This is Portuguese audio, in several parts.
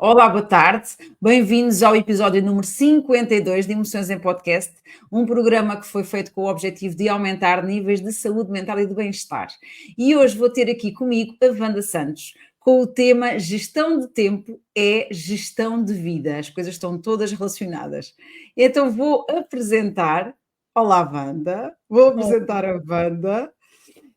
Olá, boa tarde. Bem-vindos ao episódio número 52 de Emoções em Podcast, um programa que foi feito com o objetivo de aumentar níveis de saúde mental e de bem-estar. E hoje vou ter aqui comigo a Wanda Santos, com o tema Gestão de Tempo é Gestão de Vida. As coisas estão todas relacionadas. Então vou apresentar. Olá, Wanda. Vou apresentar a Wanda.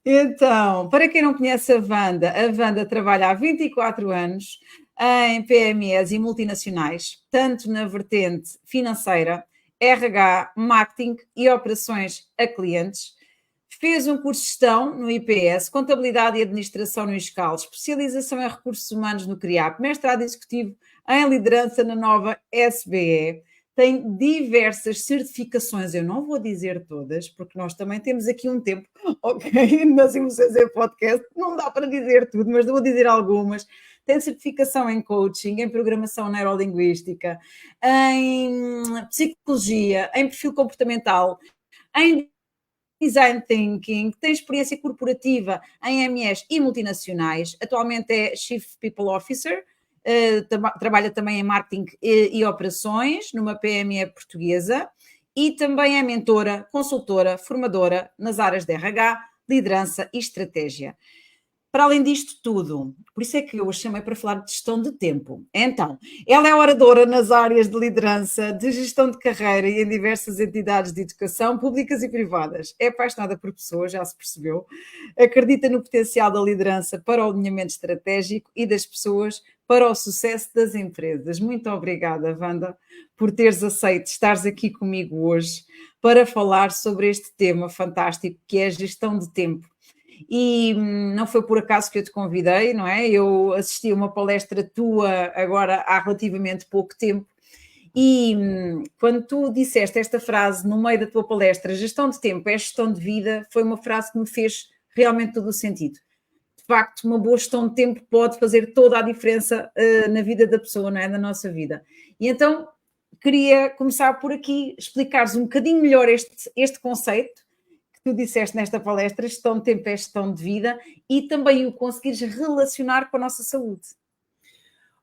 Então, para quem não conhece a Wanda trabalha há 24 anos em PMEs e multinacionais, tanto na vertente financeira, RH, marketing e operações a clientes. Fez um curso de gestão no IPS, contabilidade e administração no ISCAL, especialização em recursos humanos no CRIAP, mestrado executivo em liderança na nova SBE. Tem diversas certificações, eu não vou dizer todas, porque nós também temos aqui um tempo, ok, nas Emoções em Podcast, não dá para dizer tudo, mas vou dizer algumas. Tem certificação em coaching, em programação neurolinguística, em psicologia, em perfil comportamental, em design thinking, tem experiência corporativa em MEs e multinacionais, atualmente é Chief People Officer, trabalha também em marketing e operações numa PME portuguesa e também é mentora, consultora, formadora nas áreas de RH, liderança e estratégia. Para além disto tudo, por isso é que eu a chamei para falar de gestão de tempo. Então, ela é oradora nas áreas de liderança, de gestão de carreira e em diversas entidades de educação públicas e privadas. É apaixonada por pessoas, já se percebeu. Acredita no potencial da liderança para o alinhamento estratégico e das pessoas para o sucesso das empresas. Muito obrigada, Wanda, por teres aceito estares aqui comigo hoje para falar sobre este tema fantástico que é a gestão de tempo. E não foi por acaso que eu te convidei, não é? Eu assisti a uma palestra tua agora há relativamente pouco tempo e quando tu disseste esta frase no meio da tua palestra, gestão de tempo é gestão de vida, foi uma frase que me fez realmente todo o sentido. De facto, uma boa gestão de tempo pode fazer toda a diferença na vida da pessoa, não é? Na nossa vida. E então queria começar por aqui, explicares um bocadinho melhor este conceito tu disseste nesta palestra, gestão de tempo é gestão de vida e também o conseguires relacionar com a nossa saúde.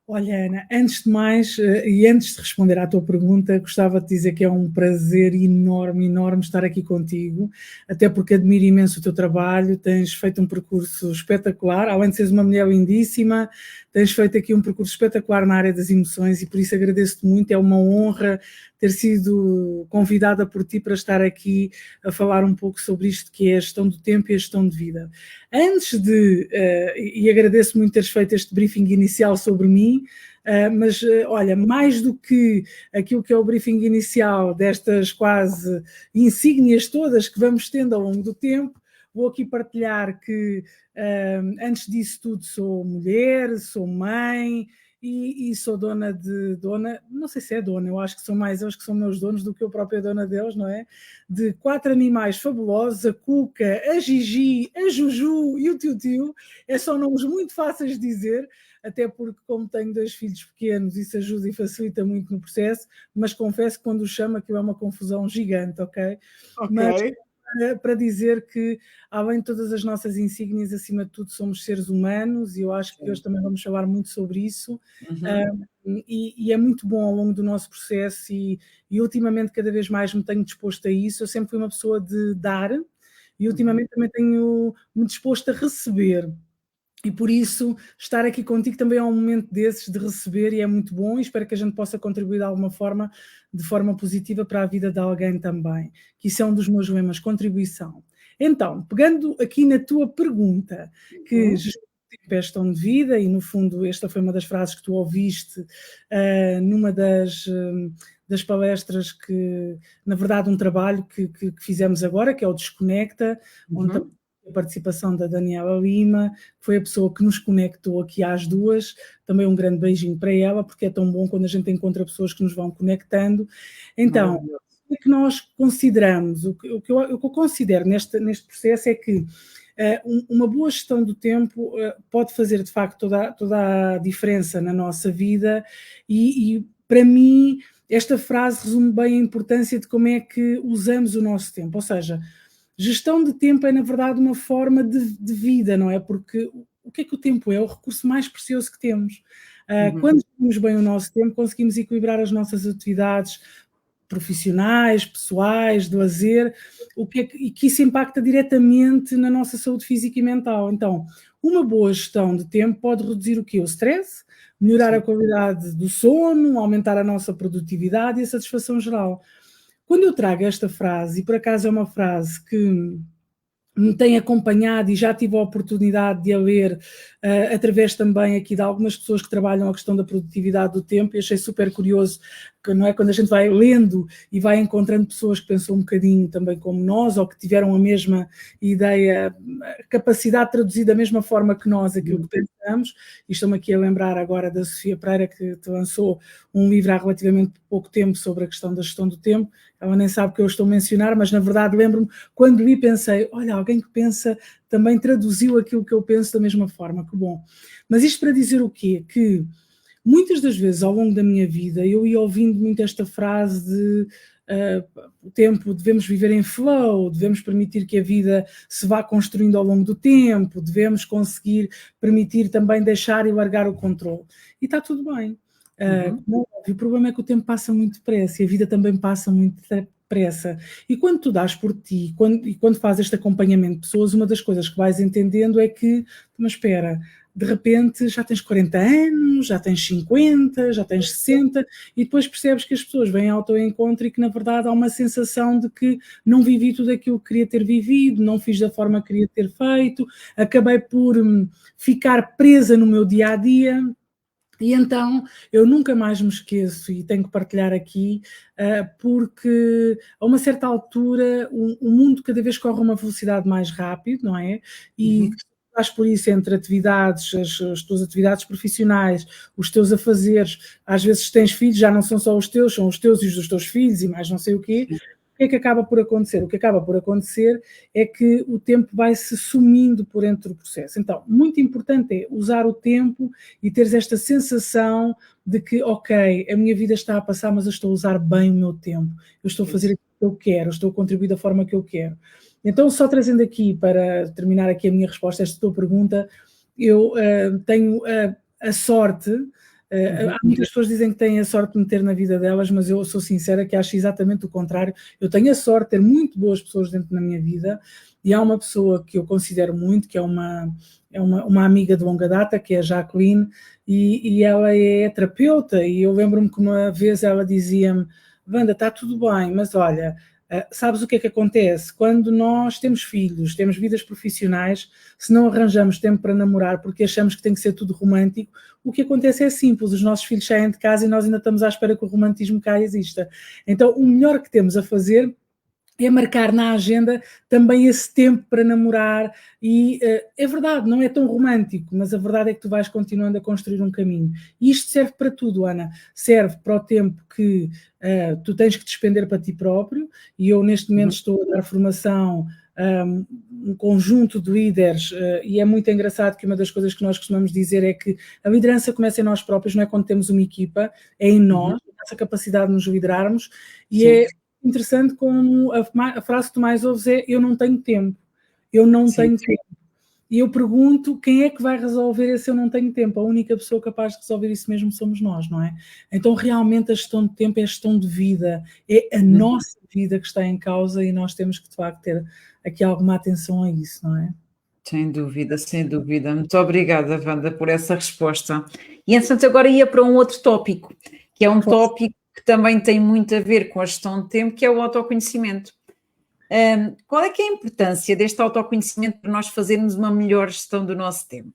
Olha, Ana, antes de mais, e antes de responder à tua pergunta, gostava de dizer que é um prazer enorme, enorme estar aqui contigo, até porque admiro imenso o teu trabalho, tens feito um percurso espetacular, além de seres uma mulher lindíssima, tens feito aqui um percurso espetacular na área das emoções e por isso agradeço-te muito, é uma honra ter sido convidada por ti para estar aqui a falar um pouco sobre isto que é a gestão do tempo e a gestão de vida. Antes de, e agradeço muito teres feito este briefing inicial sobre mim, mas olha, mais do que aquilo que é o briefing inicial destas quase insígnias todas que vamos tendo ao longo do tempo, vou aqui partilhar que antes disso tudo sou mulher, sou mãe e sou dona, não sei se é dona, eu acho que são mais eles que são meus donos do que eu própria dona deles, não é? De 4 animais fabulosos, a Cuca, a Gigi, a Juju e o Tio-Tio, são nomes muito fáceis de dizer, até porque como tenho 2 filhos pequenos isso ajuda e facilita muito no processo, mas confesso que quando os chamo aquilo é uma confusão gigante, ok? Mas para dizer que, além de todas as nossas insígnias, acima de tudo somos seres humanos e eu acho que hoje também vamos falar muito sobre isso. E é muito bom ao longo do nosso processo e ultimamente cada vez mais me tenho disposto a isso. Eu sempre fui uma pessoa de dar e ultimamente também tenho-me disposto a receber. E por isso, estar aqui contigo também é um momento desses de receber e é muito bom e espero que a gente possa contribuir de alguma forma, de forma positiva para a vida de alguém também, que isso é um dos meus lemas, contribuição. Então, pegando aqui na tua pergunta, que é gestão de vida e no fundo esta foi uma das frases que tu ouviste numa das palestras que, na verdade, um trabalho que fizemos agora, que é o Desconecta, onde a participação da Daniela Lima, que foi a pessoa que nos conectou aqui às duas, também um grande beijinho para ela, porque é tão bom quando a gente encontra pessoas que nos vão conectando. Então, o que nós consideramos, o que eu considero neste processo é que uma boa gestão do tempo pode fazer de facto toda a diferença na nossa vida e para mim esta frase resume bem a importância de como é que usamos o nosso tempo, ou seja, gestão de tempo é, na verdade, uma forma de vida, não é? Porque o que é que o tempo é? O recurso mais precioso que temos. Quando gerimos bem o nosso tempo, conseguimos equilibrar as nossas atividades profissionais, pessoais, de lazer, e que isso impacta diretamente na nossa saúde física e mental. Então, uma boa gestão de tempo pode reduzir o quê? O stress, melhorar a qualidade do sono, aumentar a nossa produtividade e a satisfação geral. Quando eu trago esta frase, e por acaso é uma frase que me tem acompanhado e já tive a oportunidade de a ler através também aqui de algumas pessoas que trabalham a questão da produtividade do tempo, e achei super curioso, que não é, quando a gente vai lendo e vai encontrando pessoas que pensam um bocadinho também como nós, ou que tiveram a mesma ideia, a capacidade de traduzir da mesma forma que nós aquilo que pensamos, e estou-me aqui a lembrar agora da Sofia Pereira, que lançou um livro há relativamente pouco tempo sobre a questão da gestão do tempo. Ela nem sabe que eu estou a mencionar, mas na verdade lembro-me, quando li pensei, olha, alguém que pensa, também traduziu aquilo que eu penso da mesma forma, que bom. Mas isto para dizer o quê? Que muitas das vezes ao longo da minha vida eu ia ouvindo muito esta frase de o tempo, devemos viver em flow, devemos permitir que a vida se vá construindo ao longo do tempo, devemos conseguir permitir também deixar e largar o controle. E está tudo bem. Como é óbvio, o problema é que o tempo passa muito depressa e a vida também passa muito depressa. E quando tu dás por ti, quando fazes este acompanhamento de pessoas, uma das coisas que vais entendendo é que, mas espera, de repente já tens 40 anos, já tens 50, já tens 60, e depois percebes que as pessoas vêm ao teu encontro e que na verdade há uma sensação de que não vivi tudo aquilo que queria ter vivido, não fiz da forma que queria ter feito, acabei por ficar presa no meu dia-a-dia. E então eu nunca mais me esqueço, e tenho que partilhar aqui, porque a uma certa altura o mundo cada vez corre a uma velocidade mais rápido, não é? E estás por isso entre atividades, as tuas atividades profissionais, os teus afazeres, às vezes tens filhos, já não são só os teus, são os teus e os dos teus filhos e mais não sei o quê. O que é que acaba por acontecer? O que acaba por acontecer é que o tempo vai-se sumindo por entre o processo. Então, muito importante é usar o tempo e teres esta sensação de que, ok, a minha vida está a passar, mas eu estou a usar bem o meu tempo. Eu estou a fazer aquilo que eu quero, eu estou a contribuir da forma que eu quero. Então, só trazendo aqui, para terminar aqui a minha resposta a esta tua pergunta, eu tenho a sorte... Há muitas pessoas que dizem que têm a sorte de me ter na vida delas, mas eu sou sincera que acho exatamente o contrário. Eu tenho a sorte de ter muito boas pessoas dentro da minha vida, e há uma pessoa que eu considero muito, que é uma amiga de longa data, que é a Jacqueline, e ela é terapeuta, e eu lembro-me que uma vez ela dizia-me, Wanda, está tudo bem, mas olha... sabes o que é que acontece? Quando nós temos filhos, temos vidas profissionais, se não arranjamos tempo para namorar porque achamos que tem que ser tudo romântico, o que acontece é simples, os nossos filhos saem de casa e nós ainda estamos à espera que o romantismo cá exista. Então, o melhor que temos a fazer é marcar na agenda também esse tempo para namorar, e é verdade, não é tão romântico, mas a verdade é que tu vais continuando a construir um caminho. E isto serve para tudo, Ana. Serve para o tempo que tu tens que despender para ti próprio, e eu neste momento estou a dar formação um conjunto de líderes, e é muito engraçado que uma das coisas que nós costumamos dizer é que a liderança começa em nós próprios, não é quando temos uma equipa, é em nós, a nossa capacidade de nos liderarmos, e Sim. É interessante como a frase que tu mais ouves é eu não tenho tempo, eu não tenho tempo. E eu pergunto, quem é que vai resolver esse eu não tenho tempo? A única pessoa capaz de resolver isso mesmo somos nós, não é? Então realmente a gestão de tempo é a gestão de vida, é a nossa vida que está em causa, e nós temos que de facto ter aqui alguma atenção a isso, não é? Sem dúvida, sem dúvida. Muito obrigada, Wanda, por essa resposta. E, entretanto, agora ia para um outro tópico, que é um tópico que também tem muito a ver com a gestão de tempo, que é o autoconhecimento. Qual é que é a importância deste autoconhecimento para nós fazermos uma melhor gestão do nosso tempo?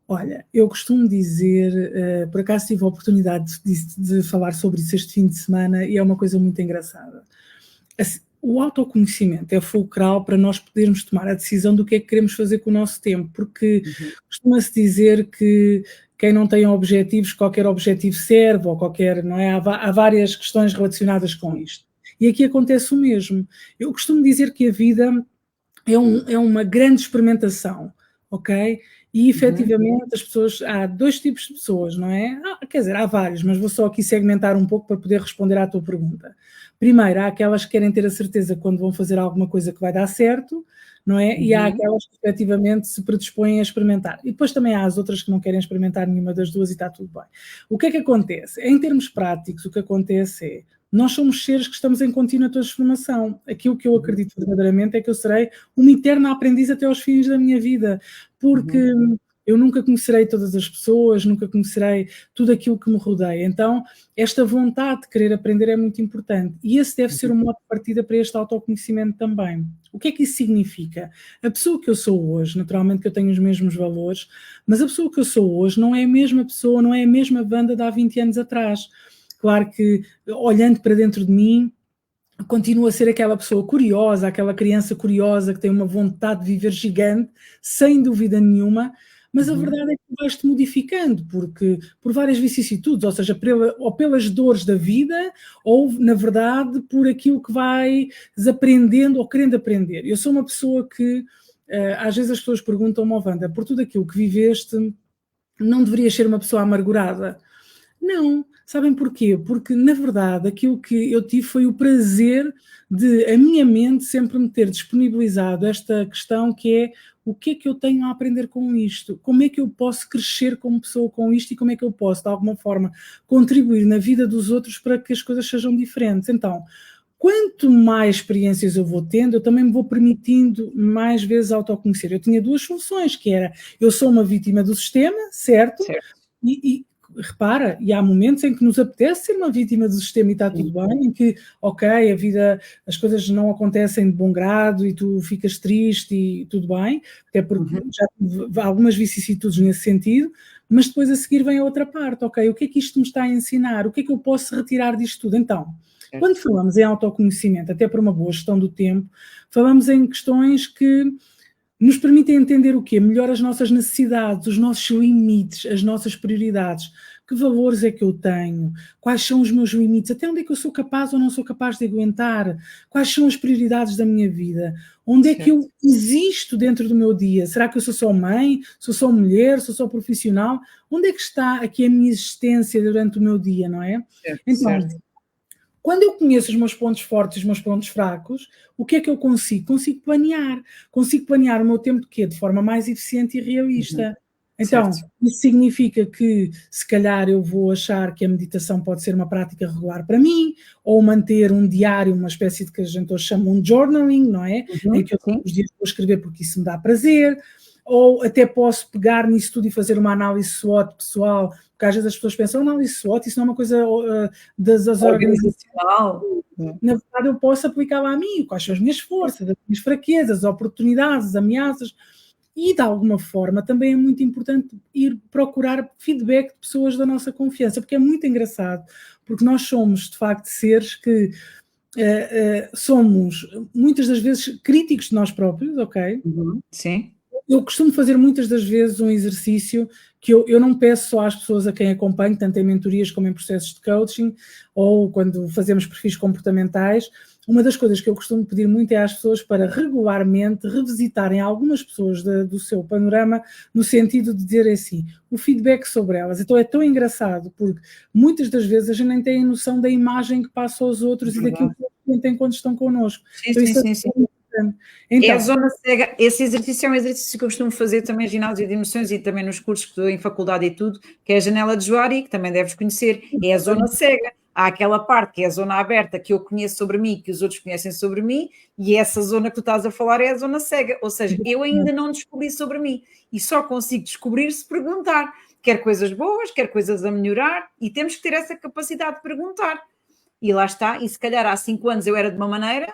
Olha, eu costumo dizer, por acaso tive a oportunidade de falar sobre isso este fim de semana, e é uma coisa muito engraçada. O autoconhecimento é fulcral para nós podermos tomar a decisão do que é que queremos fazer com o nosso tempo, porque costuma-se dizer que quem não tem objetivos, qualquer objetivo serve, ou qualquer, não é? Há várias questões relacionadas com isto. E aqui acontece o mesmo. Eu costumo dizer que a vida é uma grande experimentação, ok? E efetivamente as pessoas, há dois tipos de pessoas, não é? Quer dizer, há vários, mas vou só aqui segmentar um pouco para poder responder à tua pergunta. Primeiro, há aquelas que querem ter a certeza quando vão fazer alguma coisa que vai dar certo, não é? E há aquelas que efetivamente se predispõem a experimentar. E depois também há as outras que não querem experimentar nenhuma das duas e está tudo bem. O que é que acontece? Em termos práticos, o que acontece é, nós somos seres que estamos em contínua transformação. Aquilo que eu acredito verdadeiramente é que eu serei uma eterna aprendiz até aos fins da minha vida, porque eu nunca conhecerei todas as pessoas, nunca conhecerei tudo aquilo que me rodeia. Então, esta vontade de querer aprender é muito importante. E esse deve ser o modo de partida para este autoconhecimento também. O que é que isso significa? A pessoa que eu sou hoje, naturalmente que eu tenho os mesmos valores, mas a pessoa que eu sou hoje não é a mesma pessoa, não é a mesma Wanda de há 20 anos atrás. Claro que, olhando para dentro de mim, continua a ser aquela pessoa curiosa, aquela criança curiosa que tem uma vontade de viver gigante, sem dúvida nenhuma, mas a verdade é que vais-te modificando, porque por várias vicissitudes, ou seja, ou pelas dores da vida, ou, na verdade, por aquilo que vais aprendendo ou querendo aprender. Eu sou uma pessoa que, às vezes as pessoas perguntam-me, Wanda, por tudo aquilo que viveste, não deverias ser uma pessoa amargurada? Não, sabem porquê? Porque, na verdade, aquilo que eu tive foi o prazer de a minha mente sempre me ter disponibilizado esta questão que é o que é que eu tenho a aprender com isto? Como é que eu posso crescer como pessoa com isto e como é que eu posso, de alguma forma, contribuir na vida dos outros para que as coisas sejam diferentes? Então, quanto mais experiências eu vou tendo, eu também me vou permitindo mais vezes autoconhecer. Eu tinha duas funções, que era, eu sou uma vítima do sistema, certo? E repara, e há momentos em que nos apetece ser uma vítima do sistema e está tudo bem, em que, ok, a vida, as coisas não acontecem de bom grado e tu ficas triste e tudo bem, até porque já tive algumas vicissitudes nesse sentido, mas depois a seguir vem a outra parte, ok, o que é que isto me está a ensinar? O que é que eu posso retirar disto tudo? Então, quando falamos em autoconhecimento, até por uma boa gestão do tempo, falamos em questões que nos permitem entender o quê? Melhor as nossas necessidades, os nossos limites, as nossas prioridades. Que valores é que eu tenho? Quais são os meus limites? Até onde é que eu sou capaz ou não sou capaz de aguentar? Quais são as prioridades da minha vida? Onde é que eu existo dentro do meu dia? Será que eu sou só mãe? Sou só mulher? Sou só profissional? Onde é que está aqui a minha existência durante o meu dia, não é? Então, quando eu conheço os meus pontos fortes e os meus pontos fracos, o que é que eu consigo? Consigo planear o meu tempo de quê? De forma mais eficiente e realista. Então, isso significa que, se calhar, eu vou achar que a meditação pode ser uma prática regular para mim, ou manter um diário, uma espécie de que a gente hoje chama um journaling, não é? Em que eu todos os dias vou escrever porque isso me dá prazer, ou até posso pegar nisso tudo e fazer uma análise SWOT pessoal, porque às vezes as pessoas pensam, análise SWOT, isso não é uma coisa das organizacional. Na verdade, eu posso aplicá-la a mim, quais são as minhas forças, as minhas fraquezas, as oportunidades, as ameaças, e de alguma forma também é muito importante ir procurar feedback de pessoas da nossa confiança, porque é muito engraçado, porque nós somos de facto seres que somos muitas das vezes críticos de nós próprios, ok? Sim. Eu costumo fazer muitas das vezes um exercício que eu não peço só às pessoas a quem acompanho, tanto em mentorias como em processos de coaching, ou quando fazemos perfis comportamentais. Uma das coisas que eu costumo pedir muito é às pessoas para regularmente revisitarem algumas pessoas do seu panorama, no sentido de dizer assim, o feedback sobre elas. Então é tão engraçado, porque muitas das vezes a gente nem tem noção da imagem que passa aos outros e daquilo que eles sentem quando estão connosco. Sim. Então, é a zona cega. Esse exercício é um exercício que eu costumo fazer também em ginásio de emoções e também nos cursos que estou em faculdade e tudo, que é a janela de Johari, que também deves conhecer, é a zona cega. Há aquela parte que é a zona aberta que eu conheço sobre mim, que os outros conhecem sobre mim, e essa zona que tu estás a falar é a zona cega, ou seja, eu ainda não descobri sobre mim e só consigo descobrir se perguntar, quer coisas boas, quer coisas a melhorar, e temos que ter essa capacidade de perguntar. E lá está, e se calhar há 5 anos eu era de uma maneira,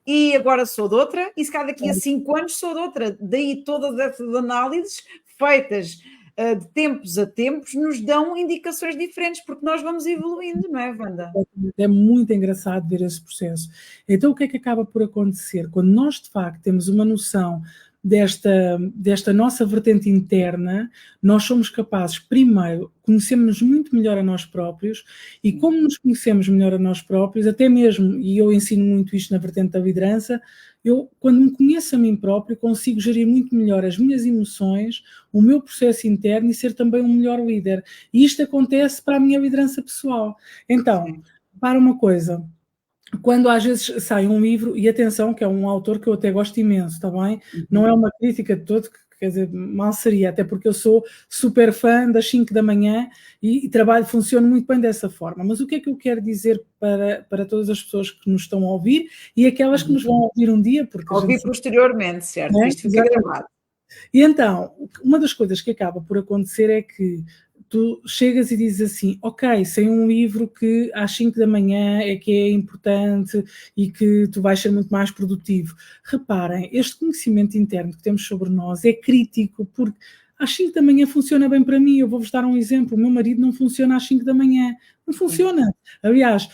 e agora sou de outra, e se calhar daqui a 5 anos sou de outra. Daí todas essas análises feitas de tempos a tempos nos dão indicações diferentes, porque nós vamos evoluindo, não é, Wanda? É muito engraçado ver esse processo. Então o que é que acaba por acontecer? Quando nós de facto temos uma noção desta nossa vertente interna, nós somos capazes, primeiro, conhecemos muito melhor a nós próprios, e como nos conhecemos melhor a nós próprios, até mesmo, e eu ensino muito isto na vertente da liderança, eu, quando me conheço a mim próprio, consigo gerir muito melhor as minhas emoções, o meu processo interno e ser também um melhor líder. E isto acontece para a minha liderança pessoal. Então, para uma coisa, quando às vezes sai um livro, e atenção, que é um autor que eu até gosto imenso, está bem? Não é uma crítica de todo, quer dizer, mal seria, até porque eu sou super fã das 5 da manhã e funciono muito bem dessa forma. Mas o que é que eu quero dizer para todas as pessoas que nos estão a ouvir e aquelas que nos vão ouvir um dia? Porque ouvir posteriormente, certo? Isto fica gravado. E então, uma das coisas que acaba por acontecer é que tu chegas e dizes assim, ok, sem um livro que às 5 da manhã é que é importante e que tu vais ser muito mais produtivo. Reparem, este conhecimento interno que temos sobre nós é crítico, porque às 5 da manhã funciona bem para mim. Eu vou-vos dar um exemplo. O meu marido não funciona às 5 da manhã. Não funciona. Aliás,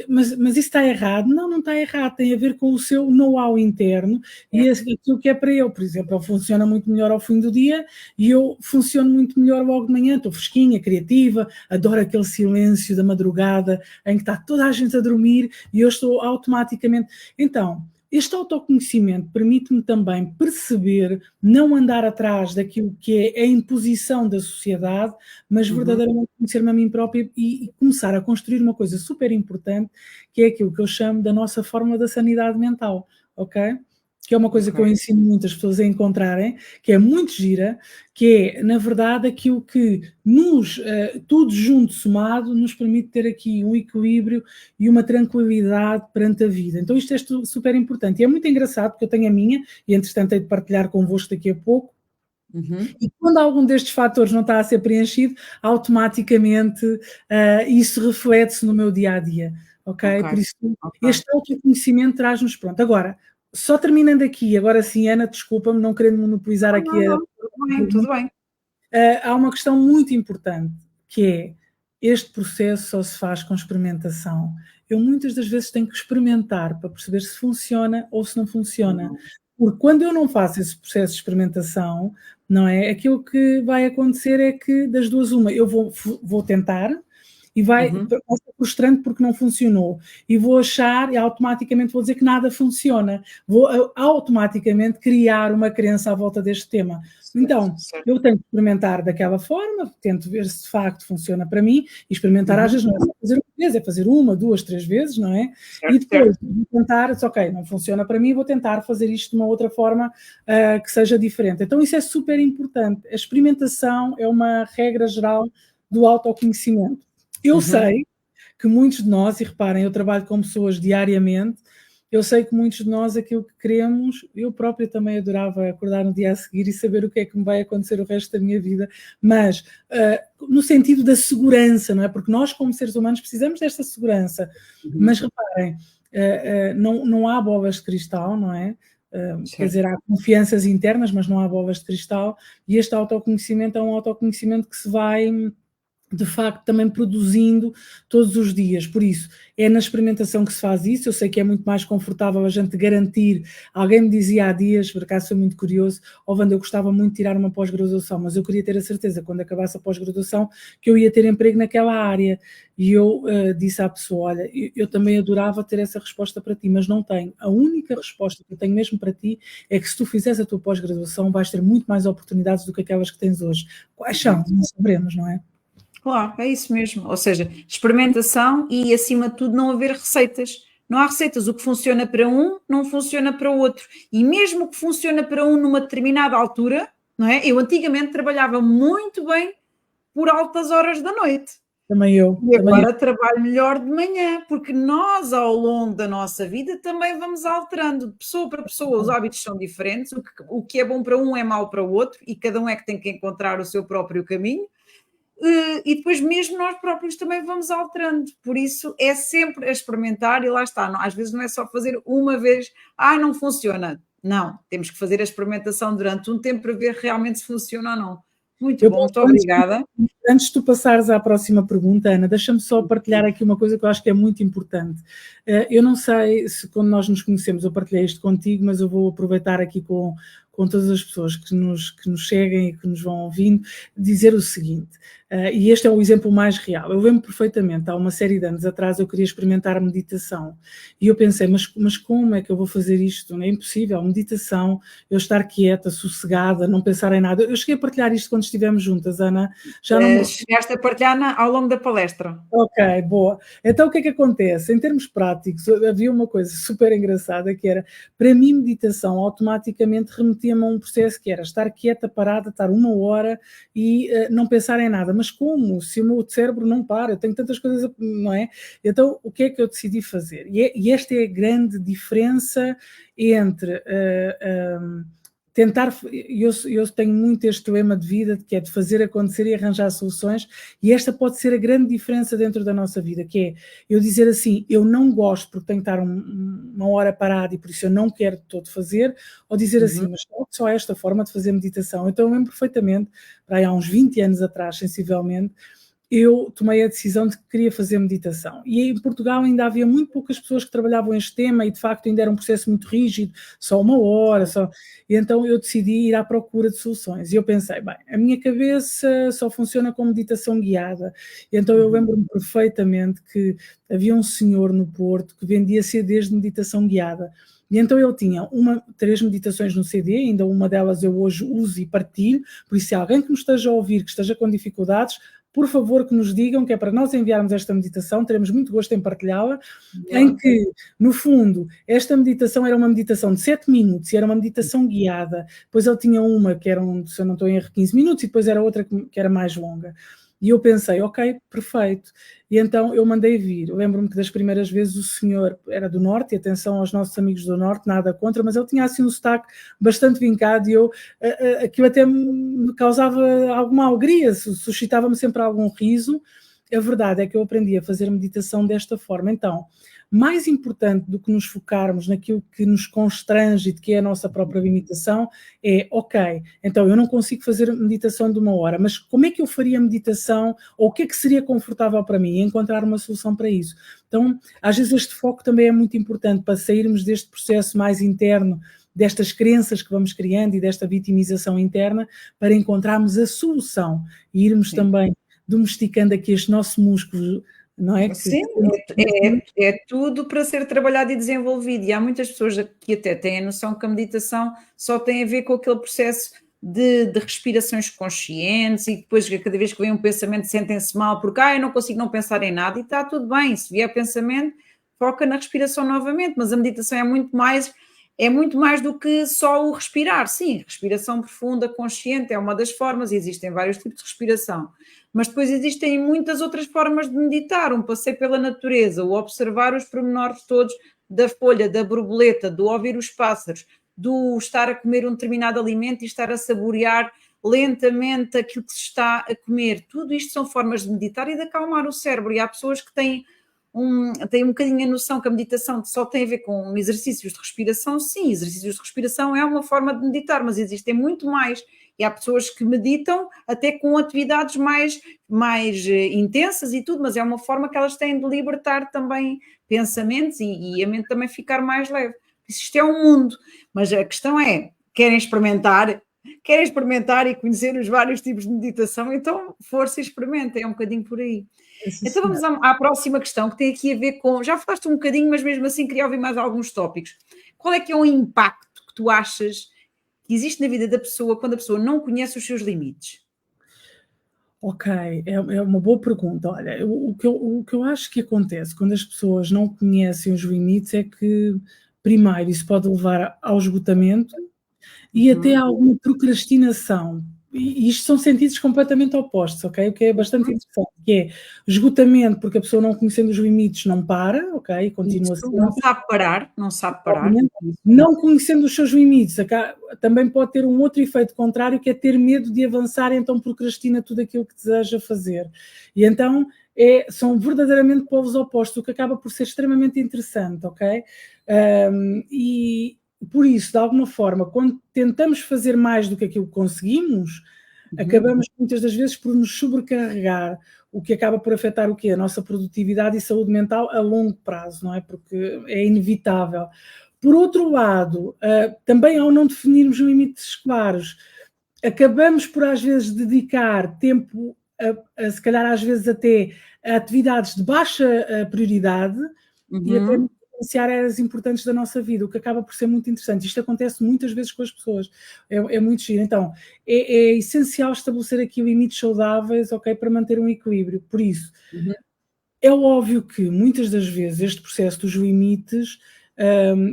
mas isso está errado? Não está errado. Tem a ver com o seu know-how interno e aquilo que é para ele. Por exemplo, ele funciona muito melhor ao fim do dia e eu funciono muito melhor logo de manhã. Estou fresquinha, criativa, adoro aquele silêncio da madrugada em que está toda a gente a dormir e eu estou automaticamente... Então, este autoconhecimento permite-me também perceber, não andar atrás daquilo que é a imposição da sociedade, mas verdadeiramente conhecer-me a mim própria e começar a construir uma coisa super importante, que é aquilo que eu chamo da nossa fórmula da sanidade mental, ok? Que é uma coisa que eu ensino muitas pessoas a encontrarem, que é muito gira, que é, na verdade, aquilo que tudo junto, somado, nos permite ter aqui um equilíbrio e uma tranquilidade perante a vida. Então isto é super importante. E é muito engraçado, porque eu tenho a minha, e entretanto hei de partilhar convosco daqui a pouco, e quando algum destes fatores não está a ser preenchido, automaticamente isso reflete-se no meu dia-a-dia, ok? Por isso, este autoconhecimento traz-nos pronto. Agora, só terminando aqui, agora sim, Ana, desculpa-me, não querendo monopolizar aqui tudo bem. Há uma questão muito importante, que é, este processo só se faz com experimentação. Eu muitas das vezes tenho que experimentar para perceber se funciona ou se não funciona. Porque quando eu não faço esse processo de experimentação, não é? Aquilo que vai acontecer é que, das duas uma, eu vou tentar, e vai ser frustrante porque não funcionou. E vou achar, e automaticamente vou dizer que nada funciona. Vou automaticamente criar uma crença à volta deste tema. Então, eu tenho que experimentar daquela forma, tento ver se de facto funciona para mim, e experimentar às vezes não é só fazer uma vez, é fazer 1, 2, 3 vezes, não é? E depois vou tentar, ok, não funciona para mim, vou tentar fazer isto de uma outra forma que seja diferente. Então isso é super importante. A experimentação é uma regra geral do autoconhecimento. Eu sei que muitos de nós, e reparem, eu trabalho com pessoas diariamente, eu sei que muitos de nós aquilo que queremos, eu própria também adorava acordar no dia a seguir e saber o que é que me vai acontecer o resto da minha vida, mas no sentido da segurança, não é? Porque nós como seres humanos precisamos desta segurança, mas reparem, não há bolas de cristal, não é? Quer dizer, há confianças internas, mas não há bolas de cristal, e este autoconhecimento é um autoconhecimento que se vai... de facto também produzindo todos os dias, por isso é na experimentação que se faz isso. Eu sei que é muito mais confortável a gente garantir, alguém me dizia há dias, por acaso foi muito curioso, Wanda, eu gostava muito de tirar uma pós-graduação, mas eu queria ter a certeza, quando acabasse a pós-graduação, que eu ia ter emprego naquela área, e eu disse à pessoa, olha, eu também adorava ter essa resposta para ti, mas não tenho. A única resposta que eu tenho mesmo para ti é que se tu fizeres a tua pós-graduação vais ter muito mais oportunidades do que aquelas que tens hoje. Quais são? Não saberemos, não é? Claro, é isso mesmo. Ou seja, experimentação e, acima de tudo, não haver receitas. Não há receitas. O que funciona para um, não funciona para o outro. E mesmo o que funciona para um numa determinada altura, não é? Eu antigamente trabalhava muito bem por altas horas da noite. Também eu. E agora trabalho melhor de manhã, porque nós, ao longo da nossa vida, também vamos alterando. De pessoa para pessoa, os hábitos são diferentes. O que é bom para um é mau para o outro. E cada um é que tem que encontrar o seu próprio caminho. E depois mesmo nós próprios também vamos alterando, por isso é sempre a experimentar e lá está, às vezes não é só fazer uma vez, não funciona, não, temos que fazer a experimentação durante um tempo para ver realmente se funciona ou não. Muito bom, muito obrigada. Antes de tu passares à próxima pergunta, Ana, deixa-me só partilhar aqui uma coisa que eu acho que é muito importante. Eu não sei se quando nós nos conhecemos eu partilhei isto contigo, mas eu vou aproveitar aqui com com todas as pessoas que nos seguem e que nos vão ouvindo, dizer o seguinte, e este é o exemplo mais real. Eu lembro perfeitamente, há uma série de anos atrás eu queria experimentar a meditação e eu pensei, mas como é que eu vou fazer isto? Não é impossível, meditação, eu estar quieta, sossegada, não pensar em nada. Eu cheguei a partilhar isto quando estivemos juntas, Ana. Já não... Chegaste a partilhar ao longo da palestra. Ok, boa. Então o que é que acontece? Em termos práticos, havia uma coisa super engraçada que era, para mim, meditação automaticamente remetia-me a um processo que era estar quieta, parada, estar 1 hora e não pensar em nada. Mas como? Se o meu cérebro não para, eu tenho tantas coisas, não é? Então o que é que eu decidi fazer? E esta é a grande diferença entre... tentar, eu tenho muito este lema de vida, que é de fazer acontecer e arranjar soluções, e esta pode ser a grande diferença dentro da nossa vida, que é eu dizer assim, eu não gosto porque tenho que estar 1 hora parada e por isso eu não quero de todo fazer, ou dizer assim, mas só esta forma de fazer meditação. Então eu lembro perfeitamente, para aí há uns 20 anos atrás, sensivelmente, eu tomei a decisão de que queria fazer meditação. E em Portugal ainda havia muito poucas pessoas que trabalhavam este tema e, de facto, ainda era um processo muito rígido, só 1 hora, só... E então eu decidi ir à procura de soluções. E eu pensei, bem, a minha cabeça só funciona com meditação guiada. E então eu lembro-me perfeitamente que havia um senhor no Porto que vendia CDs de meditação guiada. E então eu tinha 3 meditações no CD, ainda uma delas eu hoje uso e partilho, por isso se alguém que nos esteja a ouvir, que esteja com dificuldades, por favor que nos digam, que é para nós enviarmos esta meditação, teremos muito gosto em partilhá-la, em que, no fundo, esta meditação era uma meditação de 7 minutos e era uma meditação guiada, depois ele tinha uma que era, se eu não estou em erro, 15 minutos e depois era outra que era mais longa. E eu pensei, ok, perfeito. E então eu mandei vir. Eu lembro-me que das primeiras vezes o senhor era do Norte, e atenção aos nossos amigos do Norte, nada contra, mas ele tinha assim um sotaque bastante vincado e aquilo até me causava alguma alegria, suscitava-me sempre algum riso. A verdade é que eu aprendi a fazer meditação desta forma. Então, mais importante do que nos focarmos naquilo que nos constrange e de que é a nossa própria limitação, é, ok, então eu não consigo fazer meditação de 1 hora, mas como é que eu faria meditação, ou o que é que seria confortável para mim, e encontrar uma solução para isso. Então, às vezes este foco também é muito importante para sairmos deste processo mais interno, destas crenças que vamos criando e desta vitimização interna, para encontrarmos a solução e irmos também domesticando aqui este nosso músculo, não é? Sim, é tudo para ser trabalhado e desenvolvido. E há muitas pessoas que até têm a noção que a meditação só tem a ver com aquele processo de respirações conscientes e depois cada vez que vem um pensamento sentem-se mal porque eu não consigo não pensar em nada e está tudo bem. Se vier pensamento, foca na respiração novamente, mas a meditação é muito mais do que só o respirar. Sim, respiração profunda, consciente é uma das formas, e existem vários tipos de respiração. Mas depois existem muitas outras formas de meditar, um passeio pela natureza, o observar os pormenores todos da folha, da borboleta, do ouvir os pássaros, do estar a comer um determinado alimento e estar a saborear lentamente aquilo que se está a comer. Tudo isto são formas de meditar e de acalmar o cérebro. E há pessoas que têm um bocadinho a noção que a meditação só tem a ver com exercícios de respiração. Sim, exercícios de respiração é uma forma de meditar, mas existem muito mais. E há pessoas que meditam até com atividades mais intensas e tudo, mas é uma forma que elas têm de libertar também pensamentos e a mente também ficar mais leve. Isto é um mundo, mas a questão é, querem experimentar e conhecer os vários tipos de meditação, então força e experimentem, é um bocadinho por aí. Então vamos à próxima questão, que tem aqui a ver com, já falaste um bocadinho, mas mesmo assim queria ouvir mais alguns tópicos. Qual é que é o impacto que tu achas que existe na vida da pessoa quando a pessoa não conhece os seus limites? Ok, é uma boa pergunta. Olha, o que eu acho que acontece quando as pessoas não conhecem os limites é que, primeiro, isso pode levar ao esgotamento e até a alguma procrastinação. E isto são sentidos completamente opostos, ok? O que é bastante interessante, que é esgotamento, porque a pessoa não conhecendo os limites não para, ok? Continua Isso, não sabe parar. Não conhecendo os seus limites, também pode ter um outro efeito contrário, que é ter medo de avançar, então procrastina tudo aquilo que deseja fazer. E então são verdadeiramente polos opostos, o que acaba por ser extremamente interessante, ok? E por isso, de alguma forma, quando tentamos fazer mais do que aquilo que conseguimos, acabamos muitas das vezes por nos sobrecarregar, o que acaba por afetar o quê? A nossa produtividade e saúde mental a longo prazo, não é? Porque é inevitável. Por outro lado, também ao não definirmos limites claros, acabamos por às vezes dedicar tempo, se calhar às vezes até a atividades de baixa prioridade e até iniciar áreas importantes da nossa vida, o que acaba por ser muito interessante. Isto acontece muitas vezes com as pessoas, é muito giro. Então, é essencial estabelecer aqui limites saudáveis, ok, para manter um equilíbrio. Por isso, é óbvio que muitas das vezes este processo dos limites,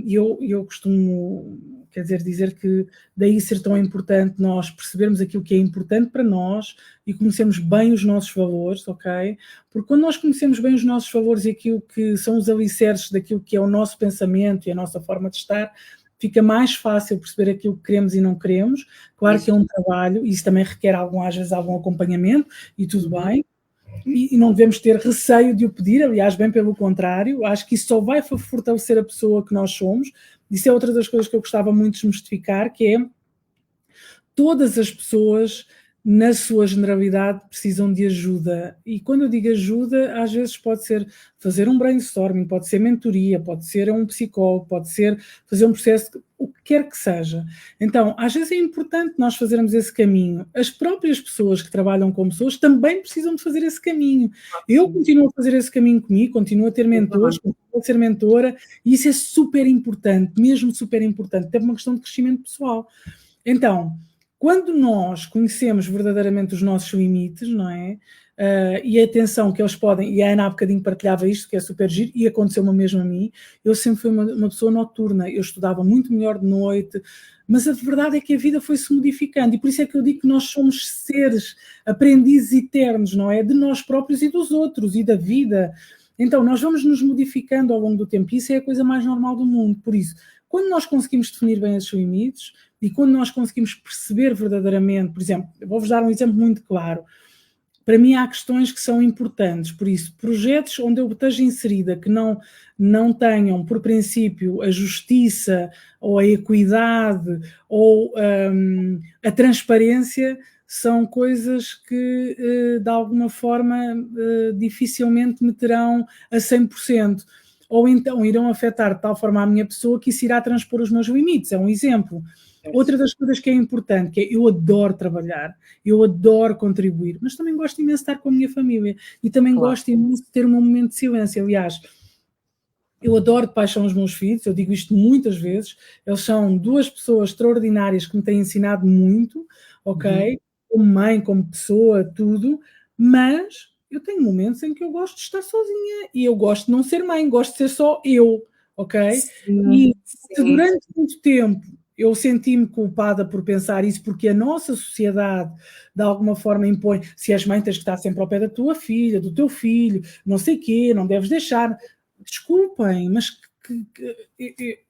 eu costumo, quer dizer que daí ser tão importante nós percebermos aquilo que é importante para nós e conhecermos bem os nossos valores, ok? Porque quando nós conhecemos bem os nossos valores e aquilo que são os alicerces daquilo que é o nosso pensamento e a nossa forma de estar, fica mais fácil perceber aquilo que queremos e não queremos. Claro que é um trabalho, e isso também requer às vezes algum acompanhamento, e tudo bem. E não devemos ter receio de o pedir, aliás, bem pelo contrário, acho que isso só vai fortalecer a pessoa que nós somos. Isso é outra das coisas que eu gostava muito de desmistificar, que é todas as pessoas, na sua generalidade, precisam de ajuda. E quando eu digo ajuda, às vezes pode ser fazer um brainstorming, pode ser mentoria, pode ser um psicólogo, pode ser fazer um processo, o que quer que seja. Então, às vezes é importante nós fazermos esse caminho. As próprias pessoas que trabalham com pessoas também precisam de fazer esse caminho. Eu continuo a fazer esse caminho comigo, continuo a ter mentores, continuo a ser mentora, e isso é super importante, mesmo super importante, até uma questão de crescimento pessoal. Então, quando nós conhecemos verdadeiramente os nossos limites, não é? E a atenção que eles podem, e a Ana há bocadinho partilhava isto, que é super giro, e aconteceu-me mesmo a mim, eu sempre fui uma pessoa noturna, eu estudava muito melhor de noite, mas a verdade é que a vida foi-se modificando, e por isso é que eu digo que nós somos seres aprendizes eternos, não é? De nós próprios e dos outros, e da vida. Então, nós vamos nos modificando ao longo do tempo, e isso é a coisa mais normal do mundo. Por isso, quando nós conseguimos definir bem esses limites, e quando nós conseguimos perceber verdadeiramente, por exemplo, eu vou-vos dar um exemplo muito claro, para mim há questões que são importantes, por isso, projetos onde eu esteja inserida que não tenham, por princípio, a justiça, ou a equidade, ou a transparência, são coisas que, de alguma forma, dificilmente me terão a 100%. Ou então irão afetar de tal forma a minha pessoa que isso irá transpor os meus limites. É um exemplo. Outra das coisas que é importante, que é eu adoro trabalhar, eu adoro contribuir, mas também gosto imenso de estar com a minha família e também gosto imenso de ter um momento de silêncio. Aliás, eu adoro de paixão os meus filhos, eu digo isto muitas vezes, eles são duas pessoas extraordinárias que me têm ensinado muito, ok? Como mãe, como pessoa, tudo, mas eu tenho momentos em que eu gosto de estar sozinha e eu gosto de não ser mãe, gosto de ser só eu, ok? Sim. Durante muito tempo eu senti-me culpada por pensar isso, porque a nossa sociedade de alguma forma impõe, se és mãe tens que estar sempre ao pé da tua filha, do teu filho, não sei o quê, não deves deixar. Desculpem, mas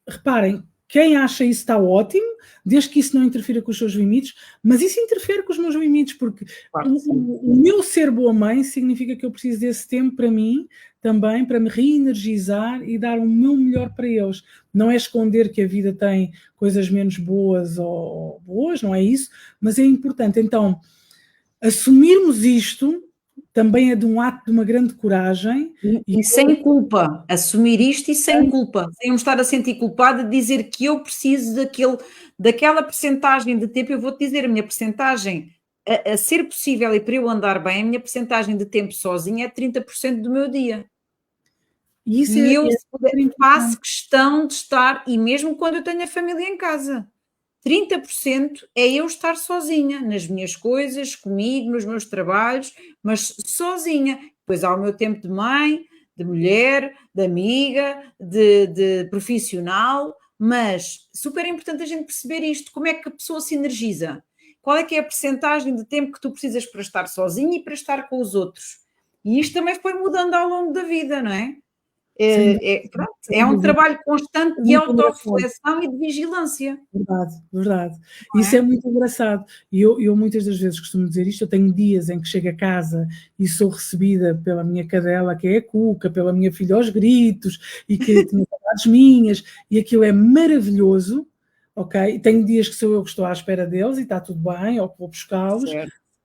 reparem, quem acha isso está ótimo, desde que isso não interfira com os seus limites, mas isso interfere com os meus limites, porque o meu ser boa mãe significa que eu preciso desse tempo para mim, também para me reenergizar e dar o meu melhor para eles. Não é esconder que a vida tem coisas menos boas ou boas, não é isso, mas é importante. Então, assumirmos isto também é de um ato de uma grande coragem. E sem culpa, assumir isto e sem culpa, sem eu me estar a sentir culpada de dizer que eu preciso daquela percentagem de tempo. Eu vou-te dizer, a minha percentagem a ser possível e para eu andar bem, a minha percentagem de tempo sozinha é 30% do meu dia. E eu faço questão de estar, e mesmo quando eu tenho a família em casa, 30% é eu estar sozinha, nas minhas coisas, comigo, nos meus trabalhos, mas sozinha. Depois há o meu tempo de mãe, de mulher, de amiga, de profissional, mas super importante a gente perceber isto, como é que a pessoa se energiza. Qual é que é a percentagem de tempo que tu precisas para estar sozinha e para estar com os outros? E isto também foi mudando ao longo da vida, não é? É um trabalho constante de autorreflexão e de vigilância. Verdade. Isso é muito engraçado. E eu muitas das vezes costumo dizer isto, eu tenho dias em que chego a casa e sou recebida pela minha cadela, que é a Cuca, pela minha filha aos gritos, e que tinha saudades minhas, e aquilo é maravilhoso, ok? E tenho dias que sou eu que estou à espera deles e está tudo bem, ou que vou buscá-los.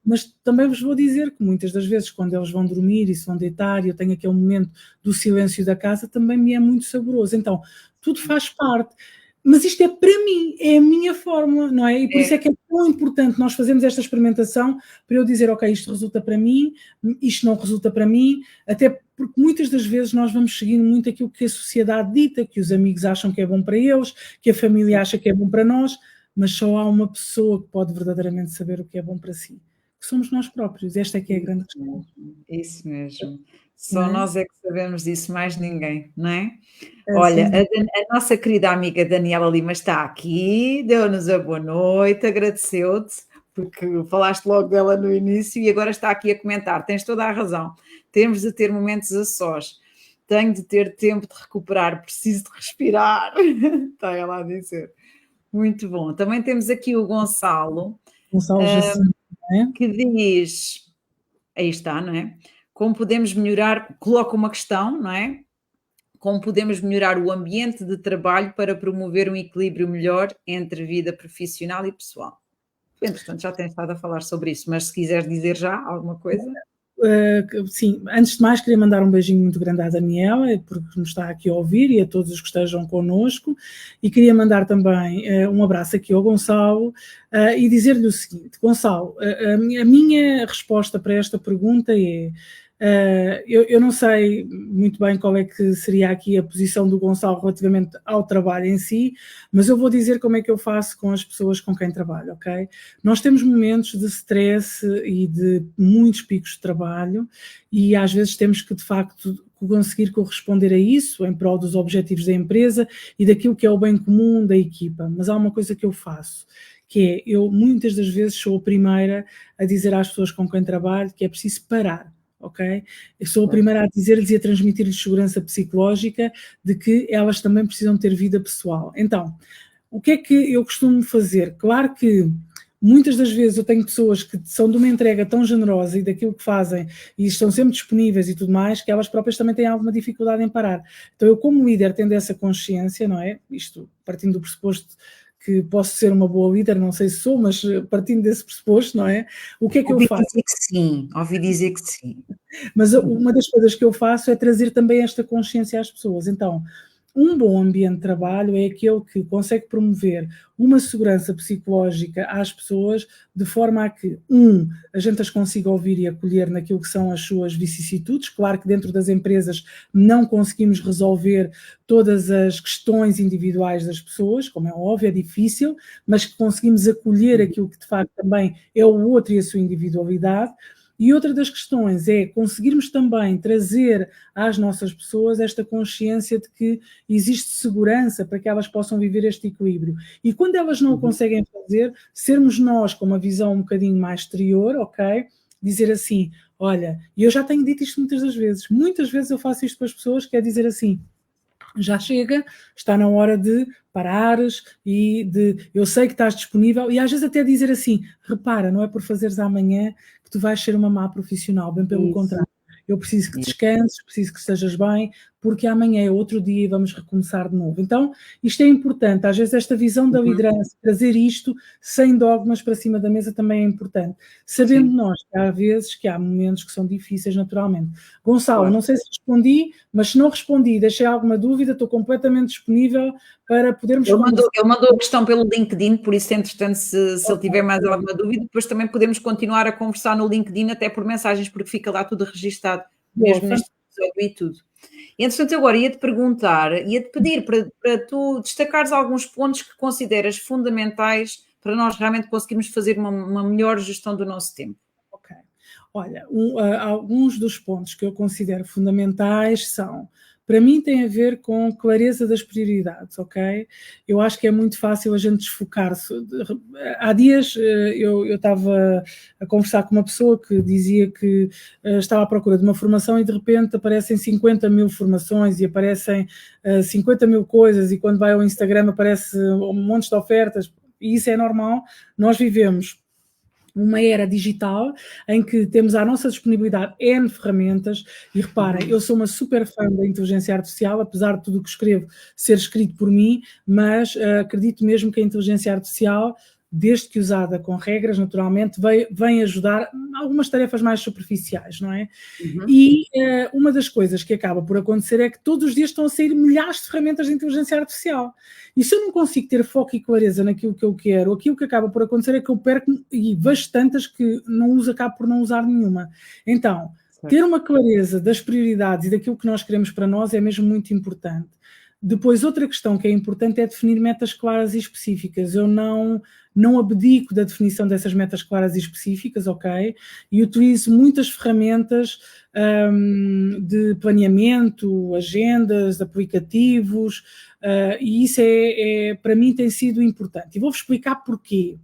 Mas também vos vou dizer que muitas das vezes, quando eles vão dormir e se vão deitar, e eu tenho aquele momento do silêncio da casa, também me é muito saboroso. Então, tudo faz parte. Mas isto é para mim, é a minha fórmula, não é? E por isso é que é tão importante nós fazermos esta experimentação para eu dizer, ok, isto resulta para mim, isto não resulta para mim, até porque muitas das vezes nós vamos seguindo muito aquilo que a sociedade dita, que os amigos acham que é bom para eles, que a família acha que é bom para nós, mas só há uma pessoa que pode verdadeiramente saber o que é bom para si, que somos nós próprios. Esta é que é a grande questão. Isso mesmo. Só nós é que sabemos disso, mais ninguém, não é? É Olha, assim. a nossa querida amiga Daniela Lima está aqui, deu-nos a boa noite, agradeceu-te, porque falaste logo dela no início e agora está aqui a comentar. Tens toda a razão. Temos de ter momentos a sós. Tenho de ter tempo de recuperar, preciso de respirar. Está ela a dizer. Muito bom. Também temos aqui o Gonçalo, Jacinto, não é? que diz, aí está, não é? Como podemos melhorar, coloca uma questão, não é? Como podemos melhorar o ambiente de trabalho para promover um equilíbrio melhor entre vida profissional e pessoal? Tu, entretanto, já tens estado a falar sobre isso, mas se quiseres dizer já alguma coisa. Sim, antes de mais queria mandar um beijinho muito grande à Daniela, porque nos está aqui a ouvir, e a todos os que estejam connosco, e queria mandar também um abraço aqui ao Gonçalo e dizer-lhe o seguinte: Gonçalo, a minha resposta para esta pergunta é, eu não sei muito bem qual é que seria aqui a posição do Gonçalo relativamente ao trabalho em si, mas eu vou dizer como é que eu faço com as pessoas com quem trabalho, ok? Nós temos momentos de stress e de muitos picos de trabalho e às vezes temos que, de facto, conseguir corresponder a isso em prol dos objetivos da empresa e daquilo que é o bem comum da equipa. Mas há uma coisa que eu faço, que é, eu muitas das vezes sou a primeira a dizer às pessoas com quem trabalho que é preciso parar. Ok? Eu sou a primeira a dizer-lhes e a transmitir-lhes segurança psicológica de que elas também precisam ter vida pessoal. Então, o que é que eu costumo fazer? Claro que muitas das vezes eu tenho pessoas que são de uma entrega tão generosa e daquilo que fazem e estão sempre disponíveis e tudo mais, que elas próprias também têm alguma dificuldade em parar. Então eu, como líder, tendo essa consciência, não é? Isto partindo do pressuposto que posso ser uma boa líder, não sei se sou, mas partindo desse pressuposto, não é? O que é que eu faço? Ouvi dizer que sim. Mas uma das coisas que eu faço é trazer também esta consciência às pessoas. Então, um bom ambiente de trabalho é aquele que consegue promover uma segurança psicológica às pessoas, de forma a que, a gente as consiga ouvir e acolher naquilo que são as suas vicissitudes. Claro que dentro das empresas não conseguimos resolver todas as questões individuais das pessoas, como é óbvio, é difícil, mas que conseguimos acolher aquilo que de facto também é o outro e a sua individualidade. E outra das questões é conseguirmos também trazer às nossas pessoas esta consciência de que existe segurança para que elas possam viver este equilíbrio. E quando elas não o conseguem fazer, sermos nós com uma visão um bocadinho mais exterior, ok? Dizer assim, olha, e eu já tenho dito isto muitas vezes eu faço isto com as pessoas, que é dizer assim, já chega, está na hora de parares e de, eu sei que estás disponível, e às vezes até dizer assim, repara, não é por fazeres amanhã que tu vais ser uma má profissional, bem pelo contrário. Eu preciso que descanses, preciso que estejas bem, porque amanhã é outro dia e vamos recomeçar de novo. Então, isto é importante. Às vezes esta visão da liderança, trazer isto sem dogmas para cima da mesa também é importante. Sabendo nós que há vezes, que há momentos que são difíceis naturalmente. Gonçalo, não sei se respondi, mas se não respondi, deixei alguma dúvida, estou completamente disponível para podermos... Ele mandou a questão pelo LinkedIn, por isso, entretanto, se ele tiver mais alguma dúvida, depois também podemos continuar a conversar no LinkedIn, até por mensagens, porque fica lá tudo registado, mesmo neste episódio e tudo. E, entretanto, agora ia-te perguntar, ia-te pedir para tu destacares alguns pontos que consideras fundamentais para nós realmente conseguirmos fazer uma melhor gestão do nosso tempo. Ok. Olha, alguns dos pontos que eu considero fundamentais são... Para mim tem a ver com clareza das prioridades, ok? Eu acho que é muito fácil a gente desfocar-se. Há dias eu estava a conversar com uma pessoa que dizia que estava à procura de uma formação e de repente aparecem 50 mil formações e aparecem 50 mil coisas, e quando vai ao Instagram aparece um monte de ofertas, e isso é normal. Nós vivemos uma era digital em que temos à nossa disponibilidade N ferramentas, e reparem, eu sou uma super fã da inteligência artificial, apesar de tudo o que escrevo ser escrito por mim, mas acredito mesmo que a inteligência artificial desde que usada com regras, naturalmente, vem ajudar algumas tarefas mais superficiais, não é? E uma das coisas que acaba por acontecer é que todos os dias estão a sair milhares de ferramentas de inteligência artificial. E se eu não consigo ter foco e clareza naquilo que eu quero, aquilo que acaba por acontecer é que eu perco, e vejo tantas que acabo por não usar nenhuma. Então, ter uma clareza das prioridades e daquilo que nós queremos para nós é mesmo muito importante. Depois, outra questão que é importante é definir metas claras e específicas. Eu não abdico da definição dessas metas claras e específicas, ok? E utilizo muitas ferramentas de planeamento, agendas, aplicativos, e isso para mim tem sido importante. E vou-vos explicar porquê.